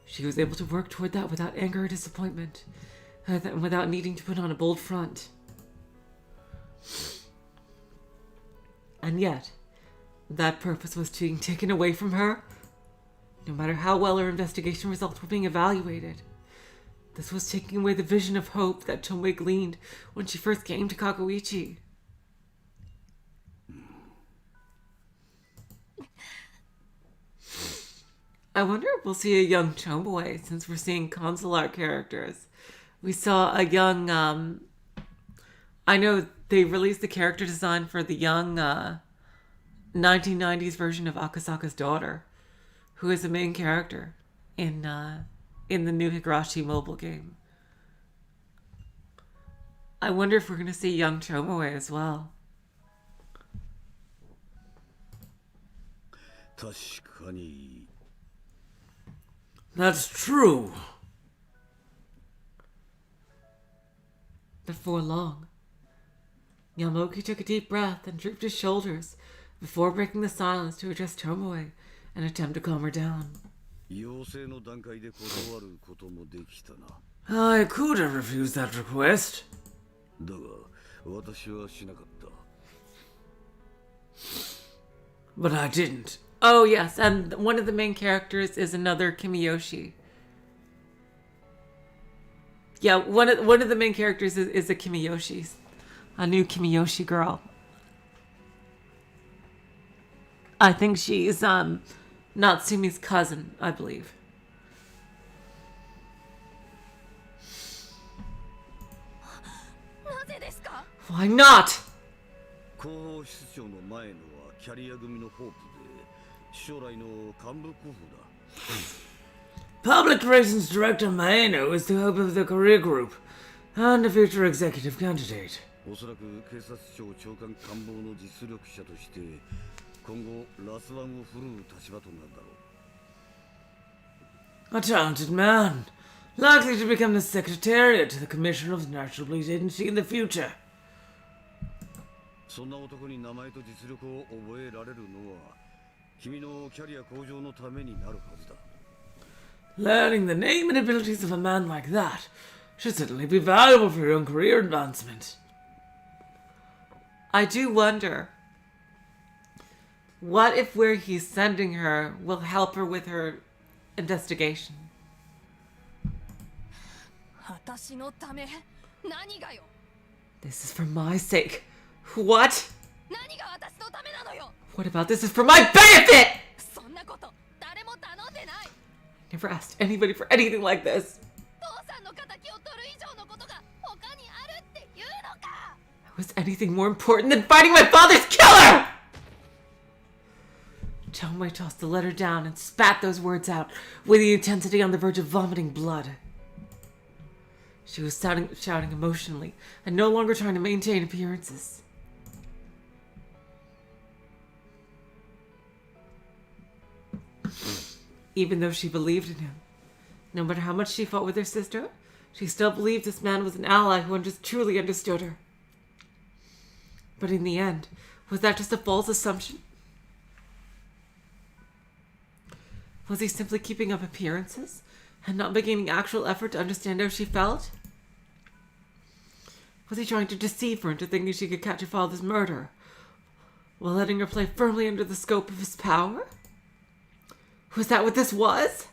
She was able to work toward that without anger or disappointment, and without needing to put on a bold front. And yet, that purpose was being taken away from her. No matter how well her investigation results were being evaluated, this was taking away the vision of hope that Tomoe gleaned when she first came to Kakuichi. I wonder if we'll see a young Tomoe, since we're seeing console art characters. We saw a young, I know they released the character design for the young 1990s version of Akasaka's daughter, who is the main character in the new Higurashi mobile game. I wonder if we're going to see young Tomoe as well. 確かに That's true. Before long, Yamoki took a deep breath and drooped his shoulders before breaking the silence to address Tomoe and attempt to calm her down. 要請の段階で断ることもできたな。 I could have refused that request. だが私はしなかった。 But I didn't. Oh yes, and one of the main characters is another Kimiyoshi. Yeah, one of the main characters is a Kimiyoshi, a new Kimiyoshi girl. I think she's Natsumi's cousin, I believe. なぜですか？ Why not? 広報室長の前のはキャリア組のホープで、将来の幹部候補だ。 Public Relations Director Maeno is the hope of the career group and a future executive candidate. おそらく警察庁長官官房の実力者として今後ラスワンを振るう立場となるだろう。 A talented man, likely to become the secretariat to the Commissioner of the National Police Agency in the future. そんな男に名前と実力を覚えられるのは君のキャリア向上のためになるはずだ。 Learning the name and abilities of a man like that should certainly be valuable for your own career advancement. I do wonder, what if where he's sending her will help her with her investigation? 私のため何がよ？ This is for my sake. What? 何が私のためなのよ？ What about this is for my benefit? そんなこと誰も頼んでない。 Never asked anybody for anything like this. 父さんの敵を取る以上のことが他にあるっていうのか。 Was anything more important than fighting my father's killer? Tomoe tossed the letter down and spat those words out with the intensity on the verge of vomiting blood. She was shouting emotionally and no longer trying to maintain appearances. Even though she believed in him, no matter how much she fought with her sister, she still believed this man was an ally who truly understood her. But in the end, was that just a false assumption? Was he simply keeping up appearances and not making any actual effort to understand how she felt? Was he trying to deceive her into thinking she could catch her father's murder, while letting her play firmly under the scope of his power? Was that what this was?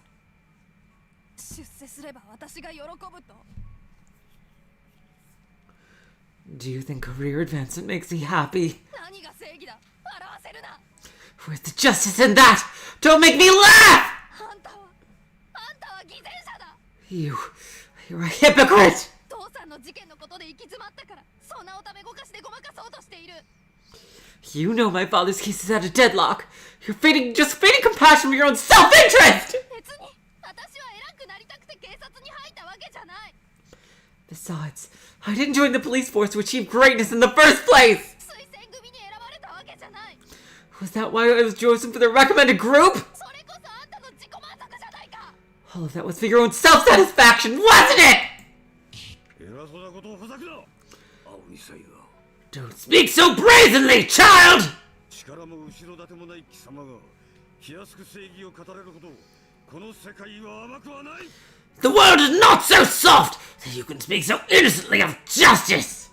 出世すれば私が喜ぶと。 Do you think career advancement makes me happy? 何が正義だ？笑わせるな。 Where's the justice in that? Don't make me laugh! あんたは偽善者だ。 You're a hypocrite! 父さんの事件のことで行き詰まったから、そんなおためごかしでごまかそうとしている。 You know my father's case is at a deadlock. You're just feigning compassion for your own self-interest! 別に私は偉くなりたくて警察に入ったわけじゃない。 Besides, I didn't join the police force to achieve greatness in the first place! 推薦組に選ばれたわけじゃない。 Was that why I was chosen for the recommended group? それこそあんたの自己 All of that was for your own self-satisfaction, wasn't it? 偉そうなことをほざくな青二歳が Don't speak so brazenly, child! 力も後ろ盾もない貴様が気安く正義を語れるほどこの世界は甘くはない The world is not so soft that you can speak so innocently of justice!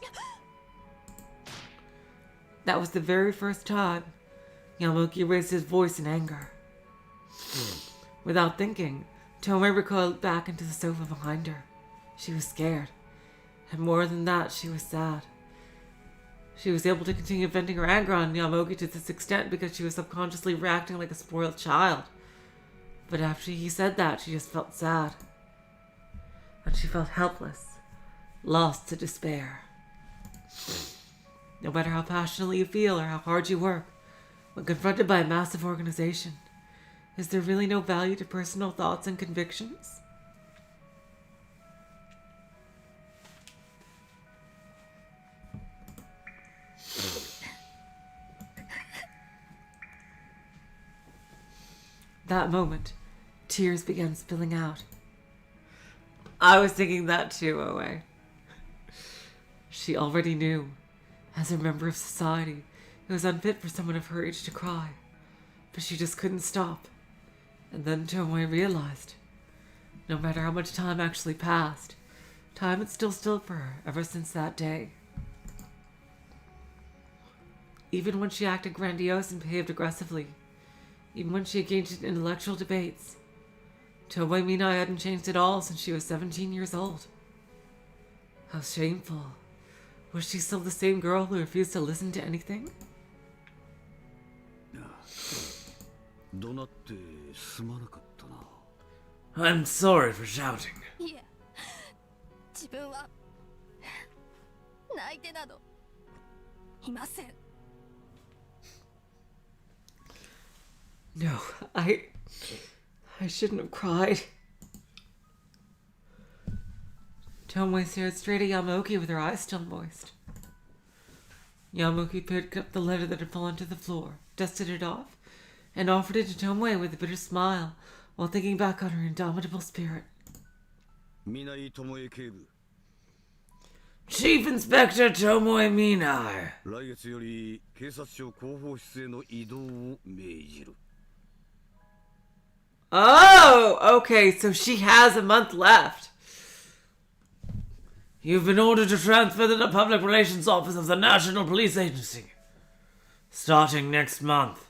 That was the very first time Yamamoki raised his voice in anger. Without thinking, Tomoe recoiled back into the sofa behind her. She was scared. And more than that, she was sad. She was able to continue venting her anger on Yamamoki to this extent because she was subconsciously reacting like a spoiled child. But after he said that, she just felt sad. And she felt helpless, lost to despair. No matter how passionately you feel or how hard you work, when confronted by a massive organization, is there really no value to personal thoughts and convictions? That moment, tears began spilling out. I was thinking that too, Oe. She already knew, as a member of society, it was unfit for someone of her age to cry. But she just couldn't stop. And then Tomoe realized, no matter how much time actually passed, time had still stood for her ever since that day. Even when she acted grandiose and behaved aggressively, even when she engaged in intellectual debates, Tomoe Minai hadn't changed at all since she was 17 years old. How shameful. Was she still the same girl who refused to listen to anything? 怒鳴ってすまなかったな I'm sorry for shouting. いえ自分は泣いてなどいません No, I shouldn't have cried. Tomoe stared straight at Yamamoki with her eyes still moist. Yamamoki picked up the letter that had fallen to the floor, dusted it off, and offered it to Tomoe with a bitter smile while thinking back on her indomitable spirit. 南井智恵警部 Chief Inspector Tomoe Minai. 来月より警察庁広報室への異動を命じる Oh, okay, so she has a month left. You've been ordered to transfer to the Public Relations Office of the National Police Agency. Starting next month.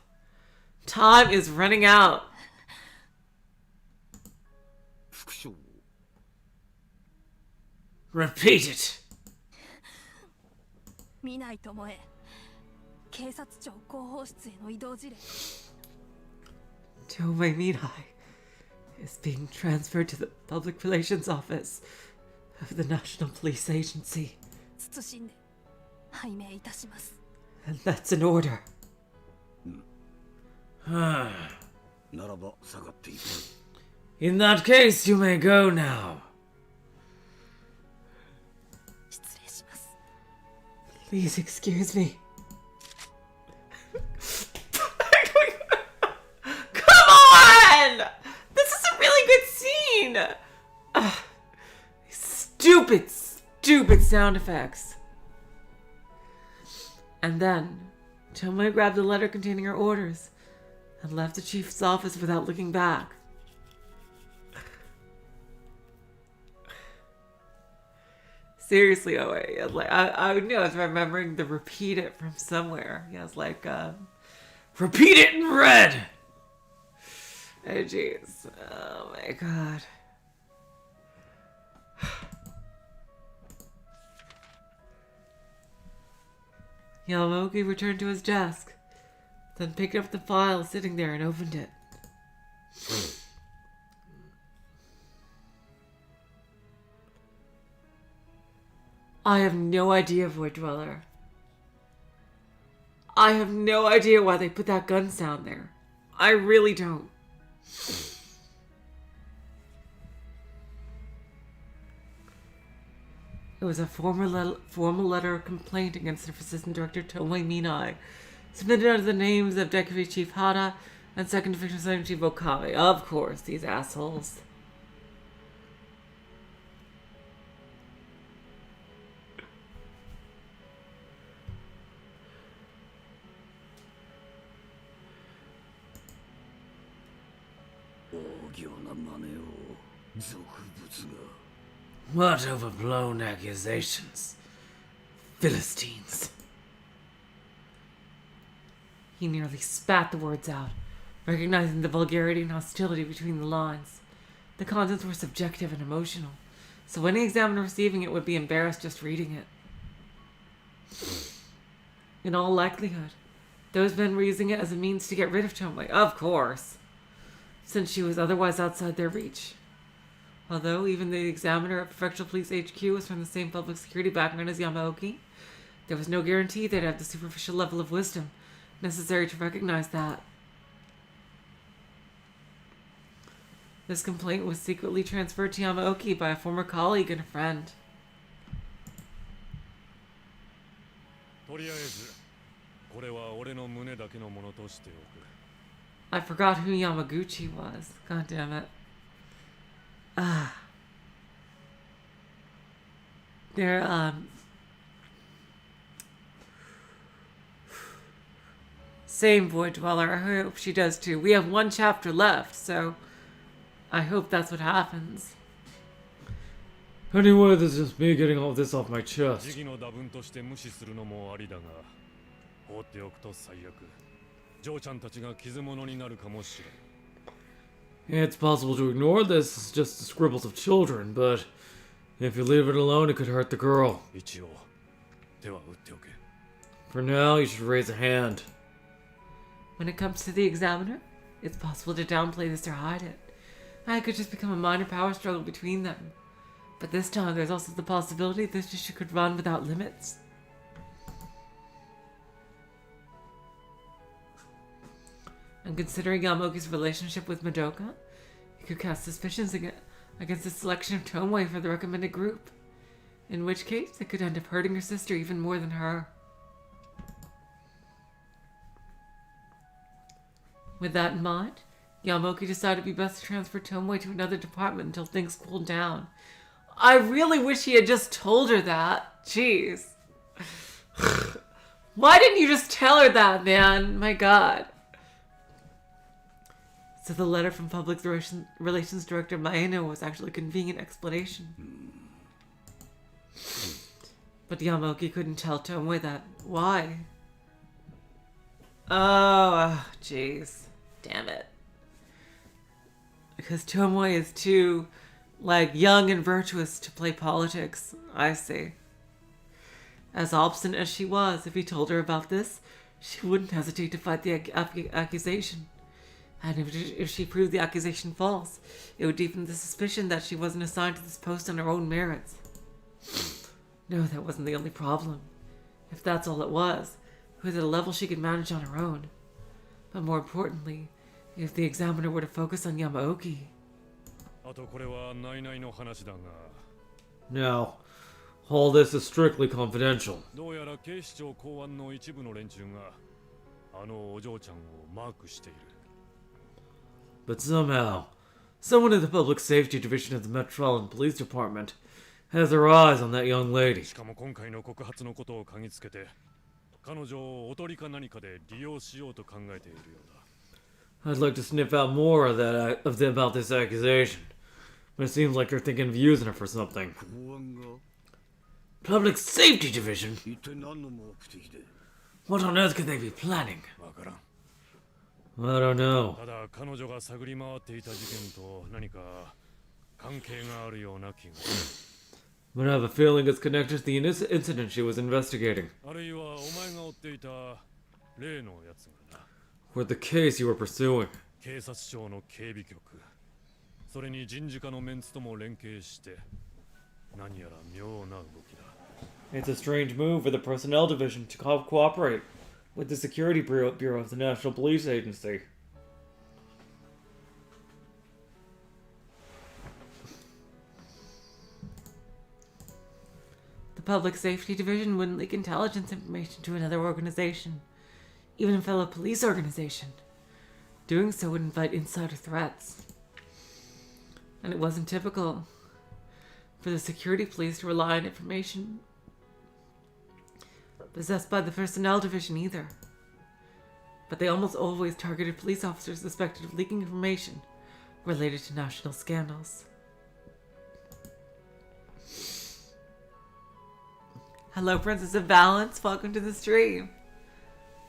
Time is running out. 副省 Repeat it. 南井智恵警察庁広報室への異動辞令 Tomoe Minai is being transferred to the Public Relations Office of the National Police Agency. 謹んで拝命いたします And that's an order. ならば下がっていく In that case, you may go now. 失礼します Please excuse me. Come on! This is a really good scene! Stupid, stupid sound effects. And then, Tomoe grabbed the letter containing her orders and left the chief's office without looking back. Seriously, Oe, like I knew I was remembering the repeat it from somewhere. Yeah, I was like, Repeat it in red. oh jeez, oh my god. Yamamoki returned to his desk, then picked up the file sitting there and opened it. I have no idea, Void Dweller. I have no idea why they put that gun sound there. I really don't. It was a formal letter of complaint against the Assistant Director Tomoe Minai, submitted under the names of Deputy Chief Hara and Second Division Sergeant Chief Okabe. Of course, these assholes. What overblown accusations. Philistines. He nearly spat the words out, recognizing the vulgarity and hostility between the lines. The contents were subjective and emotional, so any examiner receiving it would be embarrassed just reading it. In all likelihood, those men were using it as a means to get rid of Tomoe, of course, since she was otherwise outside their reach. Although even the examiner at Prefectural Police HQ was from the same public security background as Yamaoki, there was no guarantee they'd have the superficial level of wisdom necessary to recognize that. This complaint was secretly transferred to Yamaoki by a former colleague and a friend. I forgot who Yamaguchi was. God damn it. They're, same Void Dweller. I hope she does too. We have one chapter left, so I hope that's what happens. Anyway, this is just me getting all this off my chest. It's possible to ignore this as just the scribbles of children, but if you leave it alone, it could hurt the girl. For now, you should raise a hand. When it comes to the examiner, it's possible to downplay this or hide it. It could just become a minor power struggle between them. But this time, there's also the possibility this issue could run without limits. And considering Yamaoki's relationship with Madoka, he could cast suspicions against the selection of Tomoe for the recommended group. In which case, it could end up hurting her sister even more than her. With that in mind, Yamaoki decided it would be best to transfer Tomoe to another department until things cooled down. I really wish he had just told her that. Jeez. Why didn't you just tell her that, man? My god. So the letter from Public Relations Director Maeno was actually a convenient explanation. But Yamaoki couldn't tell Tomoe that. Why? Oh, jeez. Damn it. Because Tomoe is too, young and virtuous to play politics. I see. As obstinate as she was, if he told her about this, she wouldn't hesitate to fight the accusation. And if she proved the accusation false, it would deepen the suspicion that she wasn't assigned to this post on her own merits. No, that wasn't the only problem. If that's all it was at a level she could manage on her own. But more importantly, if the examiner were to focus on Yamaoki. No, all this is strictly confidential. But somehow, someone in the Public Safety Division of the Metropolitan Police Department has their eyes on that young lady. I'd like to sniff out more about this accusation, but it seems like they're thinking of using her for something. Public Safety Division? What on earth could they be planning? I don't know. But I have a feeling it's connected to the incident she was investigating. Or the case you were pursuing. It's a strange move for the Personnel Division to cooperate with the Security Bureau of the National Police Agency. The Public Safety Division wouldn't leak intelligence information to another organization, even a fellow police organization. Doing so would invite insider threats. And it wasn't typical for the security police to rely on information possessed by the Personnel Division either. But they almost always targeted police officers suspected of leaking information related to national scandals. Hello, Princess of Balance. Welcome to the stream.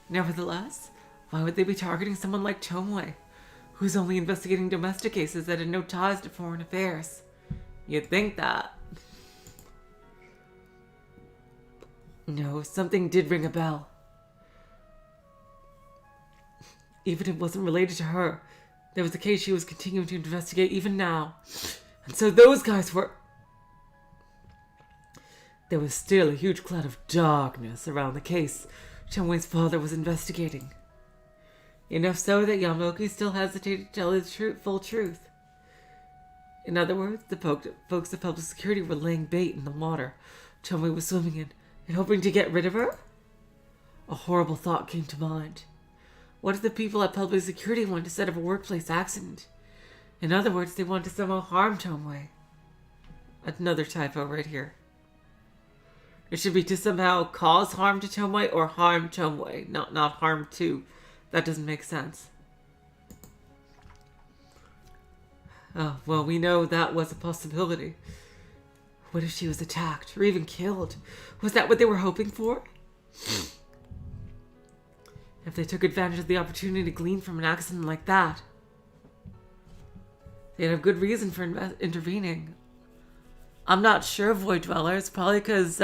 Nevertheless, why would they be targeting someone like Tomoe, who's only investigating domestic cases that had no ties to foreign affairs? You'd think that. No, something did ring a bell. Even if it wasn't related to her, there was a case she was continuing to investigate even now. And so those guys were... There was still a huge cloud of darkness around the case Tomoe's father was investigating. Enough so that Yamaoki still hesitated to tell his full truth. In other words, the folks of public security were laying bait in the water Tomoe was swimming in and hoping to get rid of her? A horrible thought came to mind. What if the people at public security wanted to set up a workplace accident? In other words, they wanted to somehow harm Tomoe. Another typo right here. It should be to somehow cause harm to Tomoe or harm Tomoe, not harm to. That doesn't make sense. Oh, well, we know that was a possibility. What if she was attacked or even killed? Was that what they were hoping for? If they took advantage of the opportunity to glean from an accident like that, they'd have good reason for intervening. I'm not sure, Void Dwellers, probably because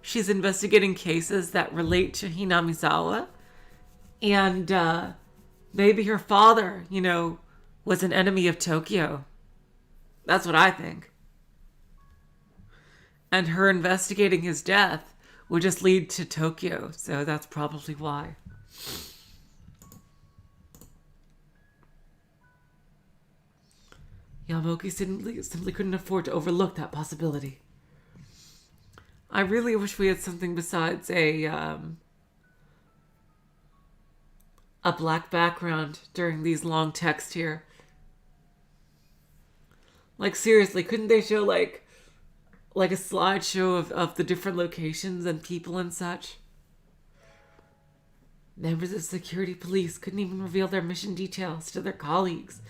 she's investigating cases that relate to Hinamizawa. And maybe her father, was an enemy of Tokyo. That's what I think. And her investigating his death would just lead to Tokyo, so that's probably why. Yamaoki simply couldn't afford to overlook that possibility. I really wish we had something besides a black background during these long texts here. Like, seriously, couldn't they show, like a slideshow of the different locations and people and such? Members of security police couldn't even reveal their mission details to their colleagues,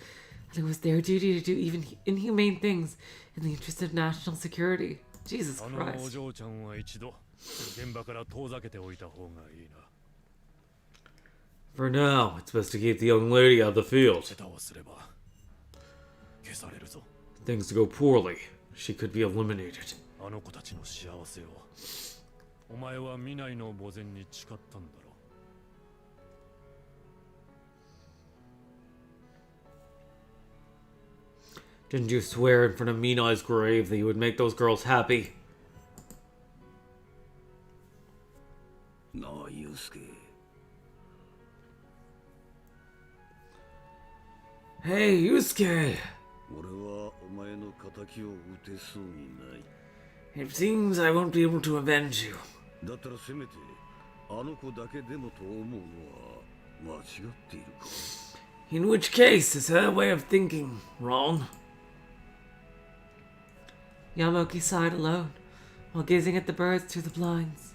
and it was their duty to do even inhumane things in the interest of national security. Jesus Christ. For now, it's best to keep the young lady out of the field. Things go poorly, she could be eliminated. Didn't you swear in front of Minai's grave that you would make those girls happy? No, Yusuke. Hey, Yusuke! It seems I won't be able to avenge you. In which case, is her way of thinking wrong? Yamaoki sighed alone, while gazing at the birds through the blinds.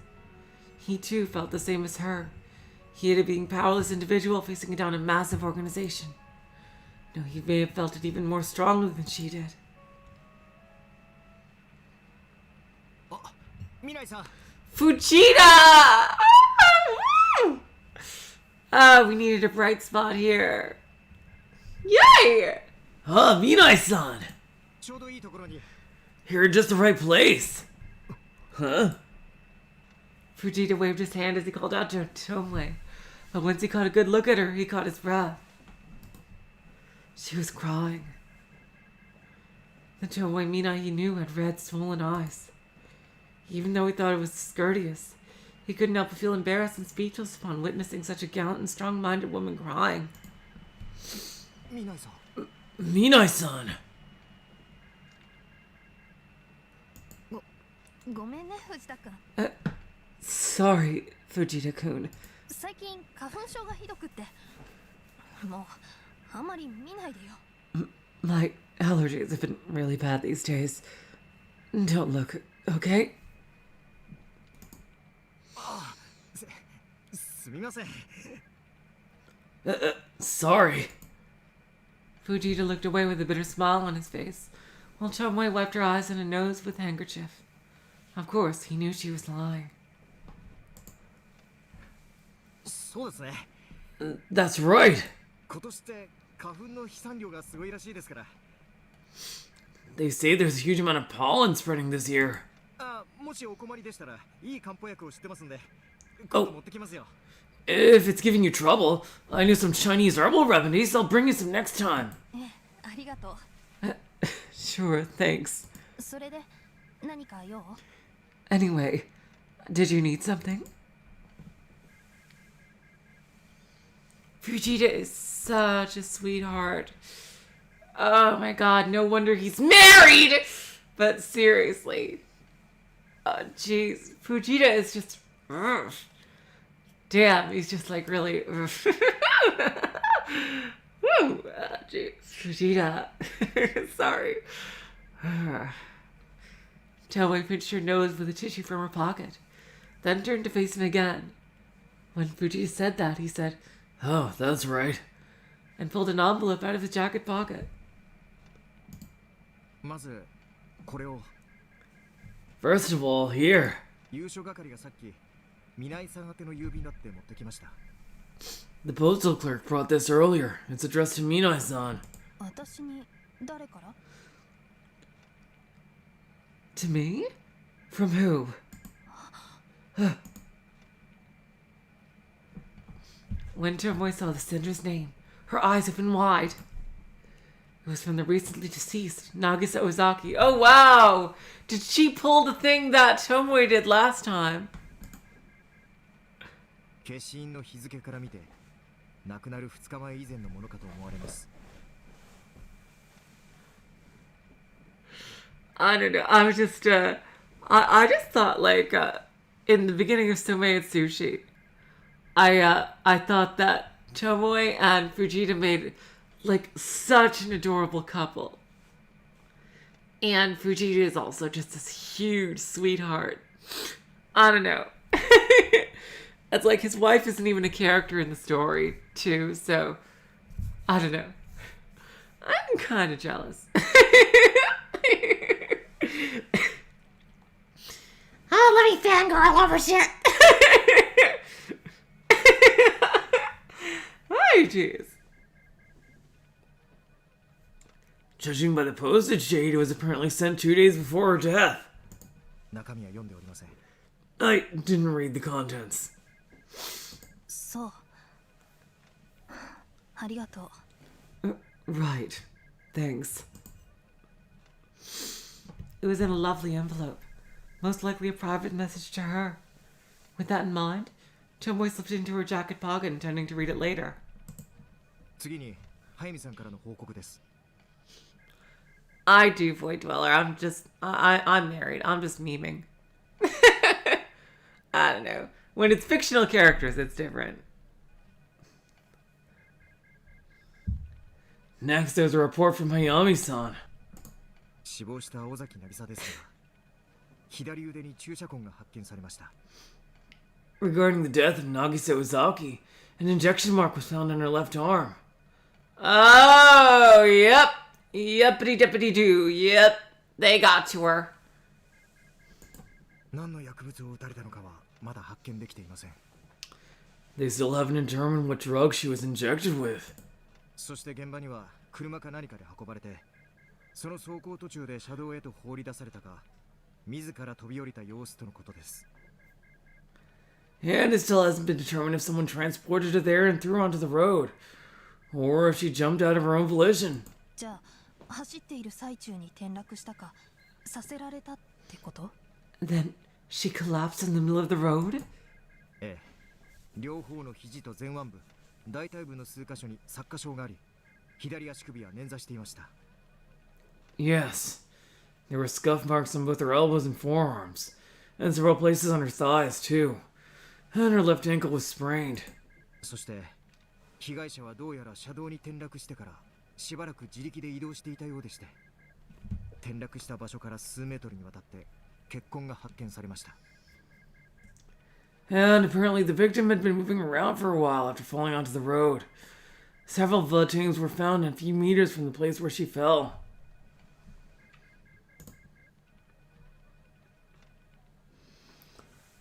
He too felt the same as her. He had a being powerless individual facing down a massive organization. No, he may have felt it even more strongly than she did. Fujita! We needed a bright spot here. Yay! Ah, Minai-san! You're in just the right place. Huh? Fujita waved his hand as he called out to Tomoe. But once he caught a good look at her, he caught his breath. She was crying. The Tomoe Minai he knew had red, swollen eyes. Even though he thought it was discourteous, he couldn't help but feel embarrassed and speechless upon witnessing such a gallant and strong-minded woman crying. Minai-san! Sorry, Fujita-kun. My allergies have been really bad these days. Don't look, okay? Sorry. Fujita looked away with a bitter smile on his face, while Tomoe wiped her eyes and her nose with a handkerchief. Of course, he knew she was lying. そうですね。 That's right. 今年って花粉の飛散量がすごいらしいですから。 They say there's a huge amount of pollen spreading this year. あ、もしお困りでしたらいい漢方薬を知ってますんで、今度持ってきますよ。 If it's giving you trouble, I know some Chinese herbal remedies. I'll bring you some next time. ありがと Sure, thanks. う。それで何か用？ Anyway, did you need something? Fujita is such a sweetheart. Oh my god, no wonder he's married! But seriously. Jeez. Fujita is just... Ugh. Damn, he's just like really... Woo! Jeez. Fujita. Sorry. Tomoe pinched her nose with a tissue from her pocket, then turned to face him again. When Fujita said that, he said, Oh, that's right. and pulled an envelope out of his jacket pocket. まずこれを。 First of all, here. 優勝係がさっき南井さん宛ての郵便だって持ってきました。 The postal clerk brought this earlier. It's addressed to Minai-san. 私に誰から？ To me? From who? When Tomoe saw the sender's name, her eyes opened wide. It was from the recently deceased Nagisa Ozaki. Oh wow! Did she pull the thing that Tomoe did last time? 消印の日付から見て亡くなる2日前以前のものかと思われます。 I don't know. I was just, I just thought like, in the beginning of Tomoe and Sushi, I thought that Tomoe and Fujita made like such an adorable couple. And Fujita is also just this huge sweetheart. I don't know. It's like his wife isn't even a character in the story, too, so I don't know. I'm kind of jealous. Oh, let me fangirl over shit. Hi, jeez. Judging by the postage date, it was apparently sent 2 days before her death. 中身は読んでおりません。 I didn't read the contents. そう。ありがとう。 Right. Thanks. It was in a lovely envelope. Most likely a private message to her. With that in mind, Tomoe slipped it into her jacket pocket, intending to read it later. 次に早見さんからの報告です。 I do Void Dweller. I'm married. I'm just memeing. I don't know. When it's fictional characters, it's different. Next, there's a report from Hayami-san. 死亡した尾崎渚ですが、左腕に注射痕が発見されました。 Regarding the death of Nagisa Ozaki, an injection mark was found on her left arm. Oh, yep. Yuppity dippity doo. Yep. They got to her. 何の薬物を打たれたのかはまだ発見できていません。 They still haven't determined what drug she was injected with. そして現場には車か何かで運ばれて、その走行途中で車道へと放り出されたか、自ら飛び降りた様子とのことです。 And it still hasn't been determined if someone transported her there and threw her onto the road, or if she jumped out of her own volition. じゃあ走っている最中に転落したかさせられたってこと？ Then she collapsed in the middle of the road? ええ、両方の肘と前腕部、大腿部の数箇所に擦過傷があり、左足首は捻挫していました。 Yes, there were scuff marks on both her elbows and forearms, and several places on her thighs too, and her left ankle was sprained. そして被害者はどうやら車道に転落してからしばらく自力で移動していたようでして、転落した場所から数メートルにわたって血痕が発見されました。 And apparently the victim had been moving around for a while after falling onto the road. Several blood tombs were found a few meters from the place where she fell.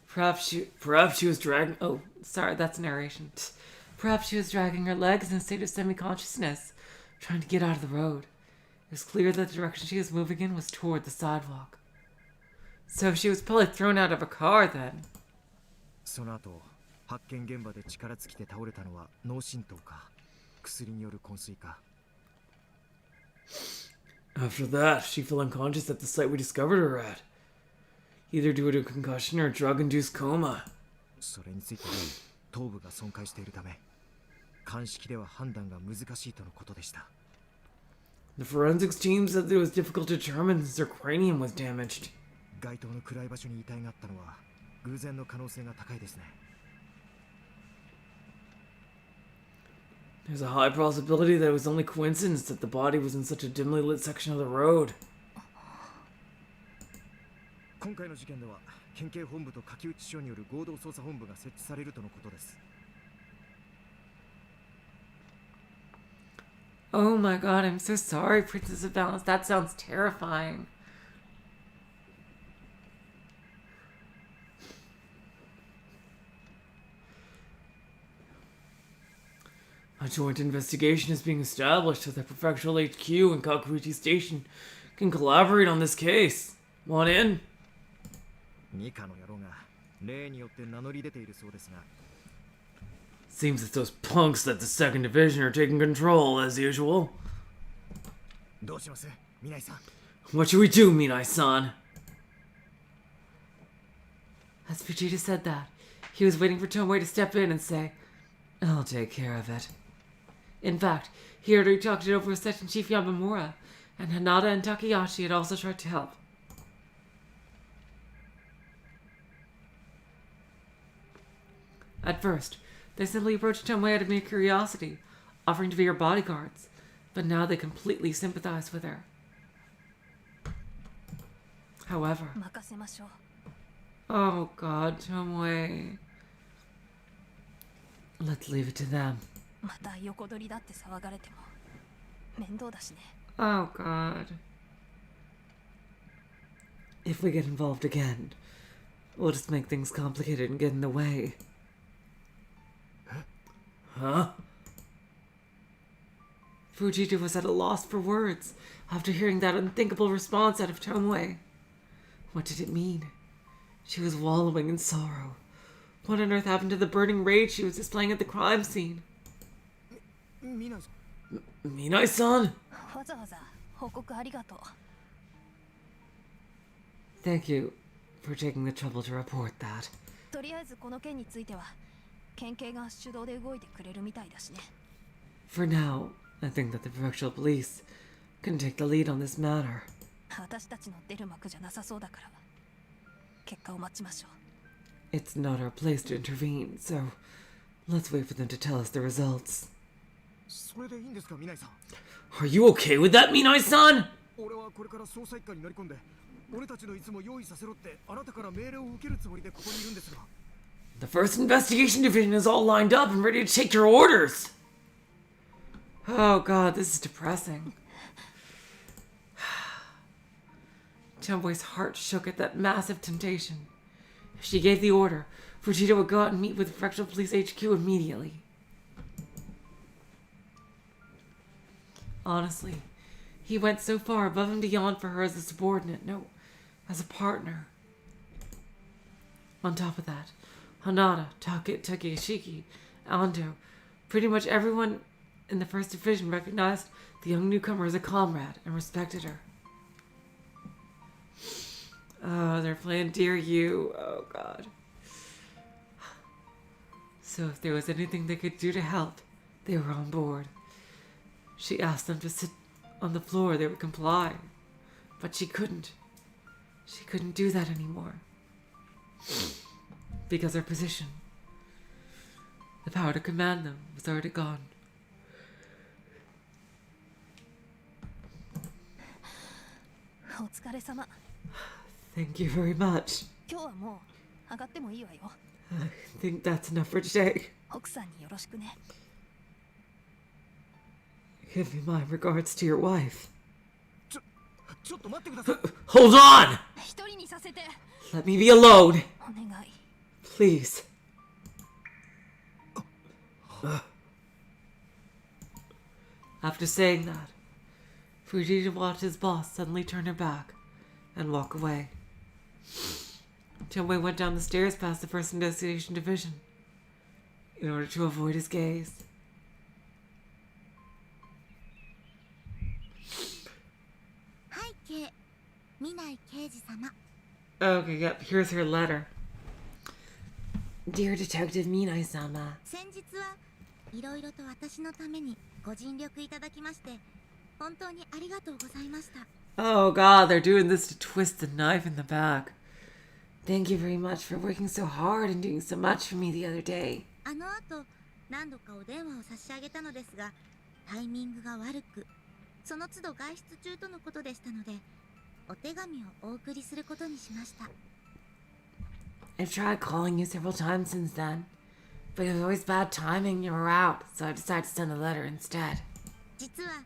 Perhaps she was dragging... Oh, sorry, that's narration. Perhaps she was dragging her legs in a state of semi-consciousness, trying to get out of the road. It was clear that the direction she was moving in was toward the sidewalk. So she was probably thrown out of a car then. その後、発見現場で力尽きて倒れたのは脳震盪か、薬による昏睡か。After that, she fell unconscious at the site we discovered her at, either due to a concussion or a drug-induced coma. それについては頭部が損壊しているため、鑑識では判断が難しいとのことでした。The forensics team said that it was difficult to determine since her cranium was damaged. 街灯の暗い場所に遺体があったのは偶然の可能性が高いですね。There's a high possibility that it was only coincidence that the body was in such a dimly lit section of the road. 今回の事件では県警本部と下級地署による合同捜査本部が設置されるとのことです。Oh my god, I'm so sorry, Princess of Balance. That sounds terrifying. A joint investigation is being established so that Prefectural HQ and Kakuichi Station can collaborate on this case. Want in? ニカの野郎が例によって名乗り出ているそうですが。Seems that those punks at the 2nd Division are taking control, as usual. どうします、ミナイさん。What should we do, Minai-san? As Vegeta said that, he was waiting for Tomoe to step in and say, I'll take care of it. In fact, he already talked it over with Section Chief Yamamura, and Hanada and Tokihogushi had also tried to help. At first, they simply approached Tomoe out of mere curiosity, offering to be her bodyguards, but now they completely sympathize with her. However, 任せましょう。 oh god, Tomoe. Let's leave it to them. また横取りだって騒がれても面倒だしね。 Oh god. If we get involved again, we'll just make things complicated and get in the way. Huh? Fujita was at a loss for words after hearing that unthinkable response out of Tomoe. What did it mean? She was wallowing in sorrow. What on earth happened to the burning rage she was displaying at the crime scene? ミナイさん。 Minai-san? わざわざ報告ありがとう。 Thank you for taking the trouble to report that. とりあえずこの件については県警が主導で動いてくれるみたいだしね。 For now, I think that the Prefectural Police can take the lead on this matter. 私たちの出る幕じゃなさそうだから結果を待ちましょう。 It's not our place to intervene, so let's wait for them to tell us the results. それでいいんですか、ミナイさん。 Are you okay with that, Minai-san? 俺はこれから捜査一課に乗り込んで、俺たちのいつも用意させろってあなたから命令を受けるつもりでここにいるんですが。 The 1st Investigation Division is all lined up and ready to take your orders. Oh god, this is depressing. Tomoe's heart shook at that massive temptation. If she gave the order, Fujita would go out and meet with Prefectural Police HQ immediately. Honestly, he went so far above and beyond for her as a subordinate, no, as a partner. On top of that, Hanada, Takeshiki, Ando, pretty much everyone in the 1st Division recognized the young newcomer as a comrade and respected her. Oh, they're playing Dear You. Oh, God. So if there was anything they could do to help, they were on board. She asked them to sit on the floor. They would comply. But she couldn't. She couldn't do that anymore. Because her position, the power to command them, was already gone. お疲れ様。 Thank you very much. 今日はもう上がってもいいわよ。 I think that's enough for today. 奥さんによろしくね。Give me my regards to your wife. ちょっと待ってください。 Hold on! 一人にさせて Let me be alone, お願い。 please. After saying that, Fujita watched his boss suddenly turn her back and walk away. Tomoe went down the stairs past the First Investigation Division in order to avoid his gaze. 背景見ない刑事様 Okay, yep, here's her letter. Dear Detective Minai-sama, 先日はいろいろと私のためにご尽力いただきまして本当にありがとうございました Oh god, they're doing this to twist the knife in the back. thank you very much for working so hard and doing so much for me the other day. あの後何度かお電話を差し上げたのですがタイミングが悪くその都度外出中とのことでしたのでお手紙をお送りすることにしました I've tried calling you several times since then, but it was always bad timing and you were out, so I decided to send a letter instead. 実は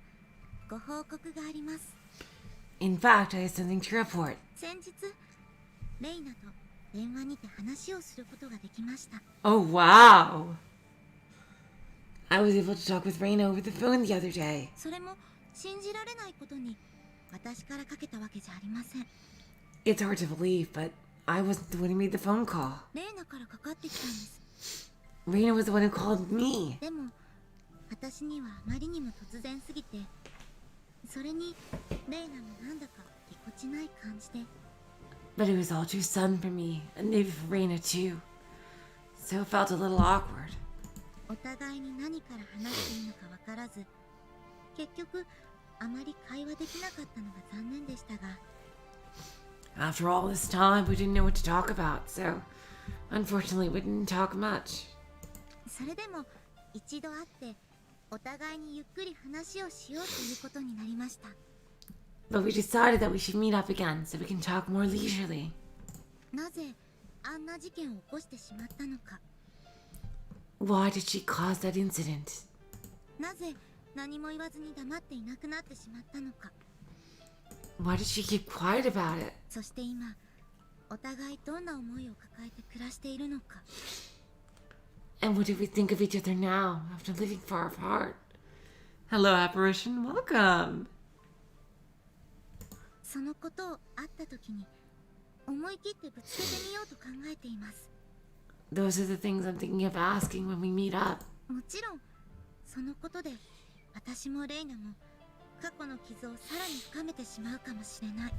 ご報告があります In fact, I have something to report. 先日レイナと電話にて話をすることができました Oh wow! I was able to talk with Reina over the phone the other day. それも信じられないことに私からかけたわけじゃありません It's hard to believe, but I wasn't the one who made the phone call. レイナからかかってきたんです Reina was the one who called me. でも私にはあまりにも突然すぎてそれにレイナもなんだかぎこちない感じで But it was all too sudden for me, and maybe for Reina too. So it felt a little awkward. お互いに何から話していいのかわからず結局あまり会話できなかったのが残念でしたが After all this time, we didn't know what to talk about, so unfortunately we didn't talk much. それでも一度会ってお互いにゆっくり話をしようということになりました But we decided that we should meet up again so we can talk more leisurely. なぜあんな事件を起こしてしまったのか Why did she cause that incident? なぜ何も言わずに黙っていなくなってしまったのか Why did she keep quiet about it? そして今お互いどんな思いを抱えて暮らしているのか And what do we think of each other now, after living far apart? Hello, apparition. Welcome. そのことを会った時に思い切ってぶつけてみようと考えています Those are the things I'm thinking of asking when we meet up. もちろんそのことで私もレイナも過去の傷をさらに深めてしまうかもしれない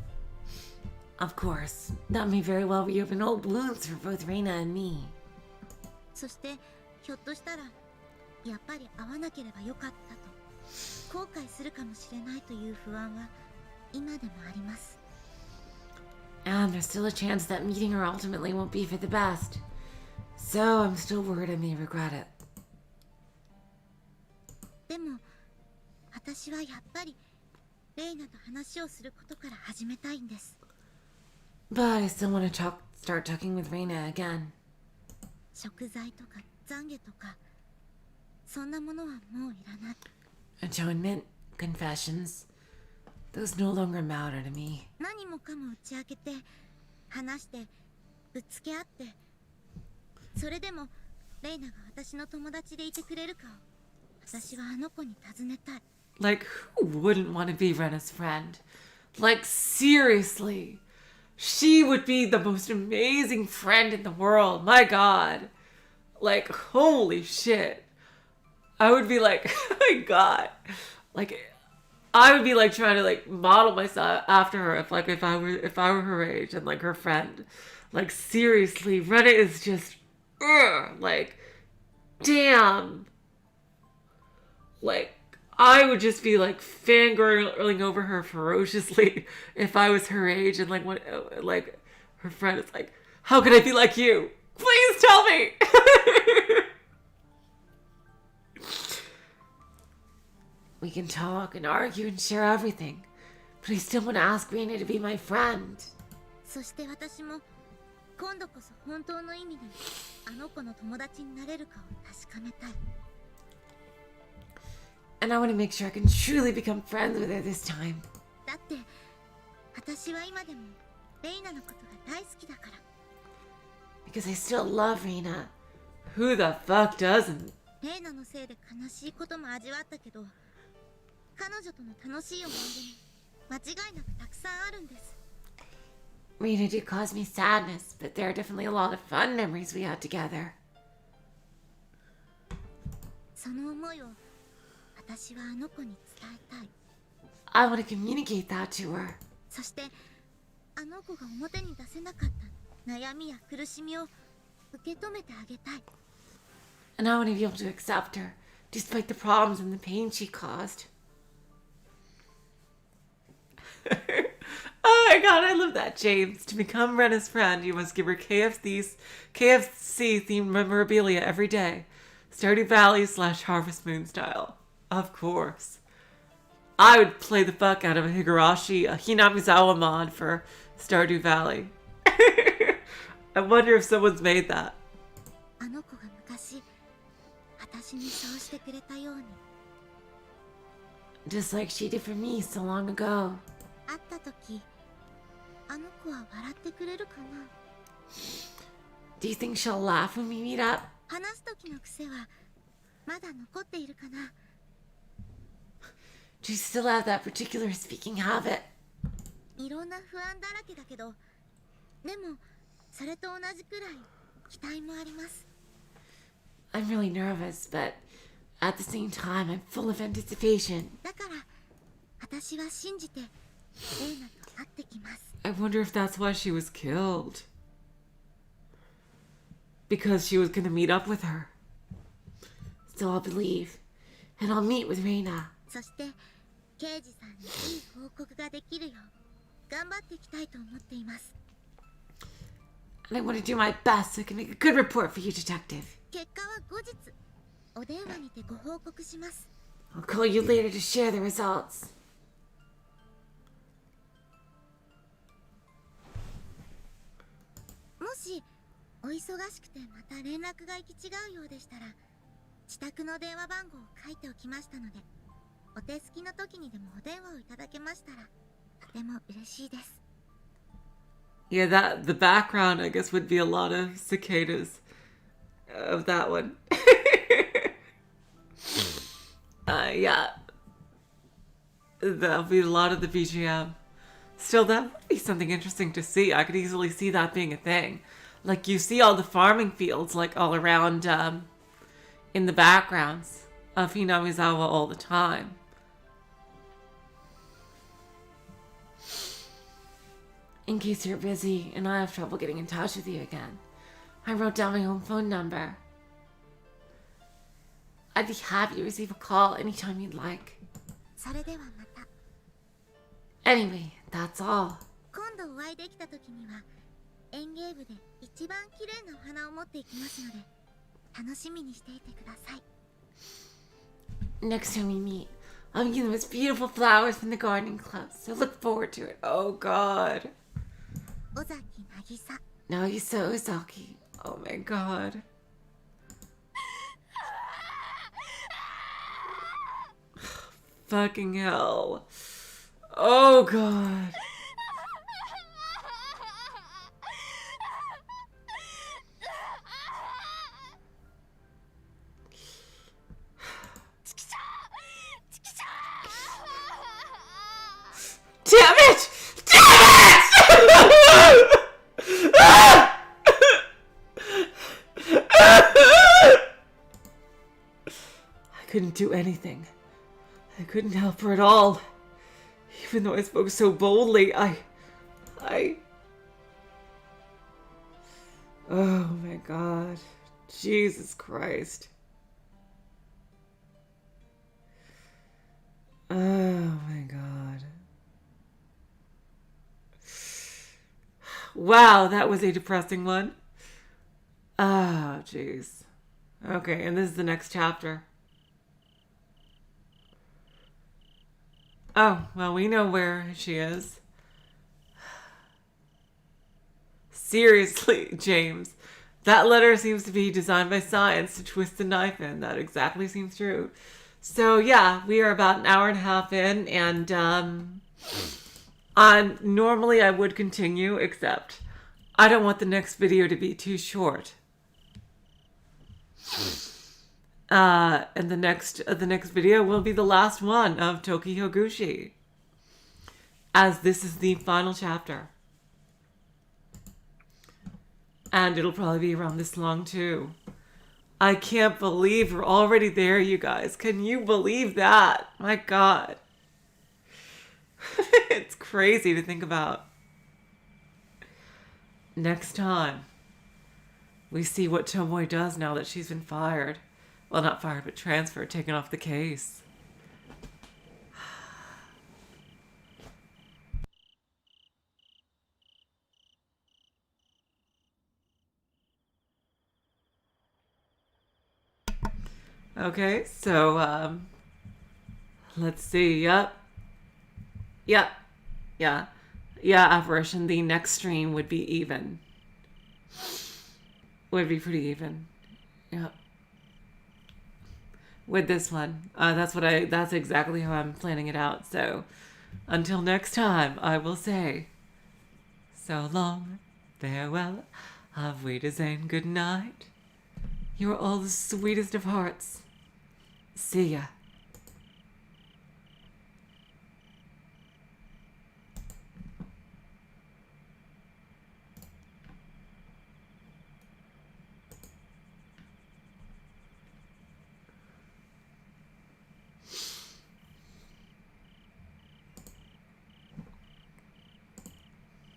Of course, that may very well reopen old wounds for both Reina and me. そしてひょっとしたらやっぱり会わなければよかったと後悔するかもしれないという不安は今でもあります And there's still a chance that meeting her ultimately won't be for the best. So I'm still worried I may regret it. でも私はやっぱりレイナと話をすることから始めたいんです But I still want to start talking with Reina again. 食材とか懺悔とかそんなものはもういらない Atonement, confessions, those no longer matter to me. 何もかも打ち明けて話してぶつけ合ってそれでもレイナが私の友達でいてくれるかを私はあの子に尋ねたい Like, who wouldn't want to be Rena's friend? Like, seriously. She would be the most amazing friend in the world. My god. Like, holy shit. I would be like, oh my god. Like, I would be like trying to like model myself after her if I were her age and like her friend. Like, seriously, Rena is just like, damn. Like, I would just be like fangirling over her ferociously if I was her age and like when like her friend is like, how can I be like you? Please tell me. We can talk and argue and share everything, but I still want to ask Reina to be my friend. そして私も今度こそ本当の意味であの子の友達になれるかを確かめたい And I want to make sure I can truly become friends with her this time. だって私は今でもレイナのことが大好きだから。 Because I still love Reina. Who the fuck doesn't? レイナのせいで悲しいことも味わったけど、彼女との楽しい思い出も間違いなくたくさんあるんです。 Reina did cause me sadness, but there are definitely a lot of fun memories we had together. その思いを私はあの子に伝えたい。 I want to communicate that to her. そしてあの子が表に出せなかった悩みや苦しみを受け止めてあげたい。 And I want to be able to accept her, despite the problems and the pain she caused. Oh my god, I love that, James. To become Rena's friend, you must give her KFC themed memorabilia every day. Stardew Valley / Harvest Moon style. Of course. I would play the fuck out of a Higurashi, a Hinamizawa mod for Stardew Valley. I wonder if someone's made that. あの子が昔私にそうしてくれたように。 Just like she did for me so long ago. 会った時あの子は笑ってくれるかな。 Do you think she'll laugh when we meet up? 話す時の癖はまだ残っているかな。 Do you still have that particular speaking habit? いろんな不安だらけだけど、でもそれと同じくらい期待もあります。 I'm really nervous, but at the same time, I'm full of anticipation. だから私は信じてレイナと会ってきます。 I wonder if that's why she was killed. Because she was gonna meet up with her. So I'll believe. And I'll meet with Reina. そして刑事さんにいい報告ができるよう頑張っていきたいと思っています。 And I want to do my best so I can make a good report for you, detective. 結果は後日お電話にてご報告します。 I'll call you later to share the results. もしお忙しくてまた連絡が行き違うようでしたら自宅の電話番号を書いておきましたので、お手すきの時にでもお電話をいただけましたらとても嬉しいです。 Yeah, the background, I guess, would be a lot of cicadas of that one. Yeah. That'll be a lot of the BGM. Still, that would be something interesting to see. I could easily see that being a thing. Like, you see all the farming fields, like, all around, in the backgrounds of Hinamizawa all the time. In case you're busy and I have trouble getting in touch with you again, I wrote down my home phone number. I'd be happy to receive a call anytime you'd like. それではまた。 Anyway, that's all. 今度お会いできた時には園芸部で一番綺麗なお花を持っていきますので楽しみにしていてください。 Next time we meet, I'll be getting the most beautiful flowers from the gardening club, so look forward to it. Oh god. 尾崎渚。 Nagisa Ozaki. Oh my god. Fucking hell. Oh god. Damn it! Damn it! I couldn't do anything. I couldn't help her at all. Even though I spoke so boldly, I... Oh my god. Jesus Christ. Oh my god. Wow, that was a depressing one. Oh, jeez. Okay, and this is the next chapter. Oh, well, we know where she is. Seriously, James. That letter seems to be designed by science to twist the knife in. That exactly seems true. So yeah, we are about an hour and a half in, and on normally I would continue, except I don't want the next video to be too short. And the next video will be the last one of Tokihogushi, as this is the final chapter. And it'll probably be around this long too. I can't believe we're already there, you guys. Can you believe that? My God. It's crazy to think about. Next time, we see what Tomoe does now that she's been fired. Well, not fired, but transferred, taken off the case. Okay, so, let's see. Yep. Yeah. Apparition. The next stream would be even. Would be pretty even. Yep. With this one. That's exactly how I'm planning it out. So, until next time, I will say, so long, farewell, auf Wiedersehen, good night. You are all the sweetest of hearts. See ya.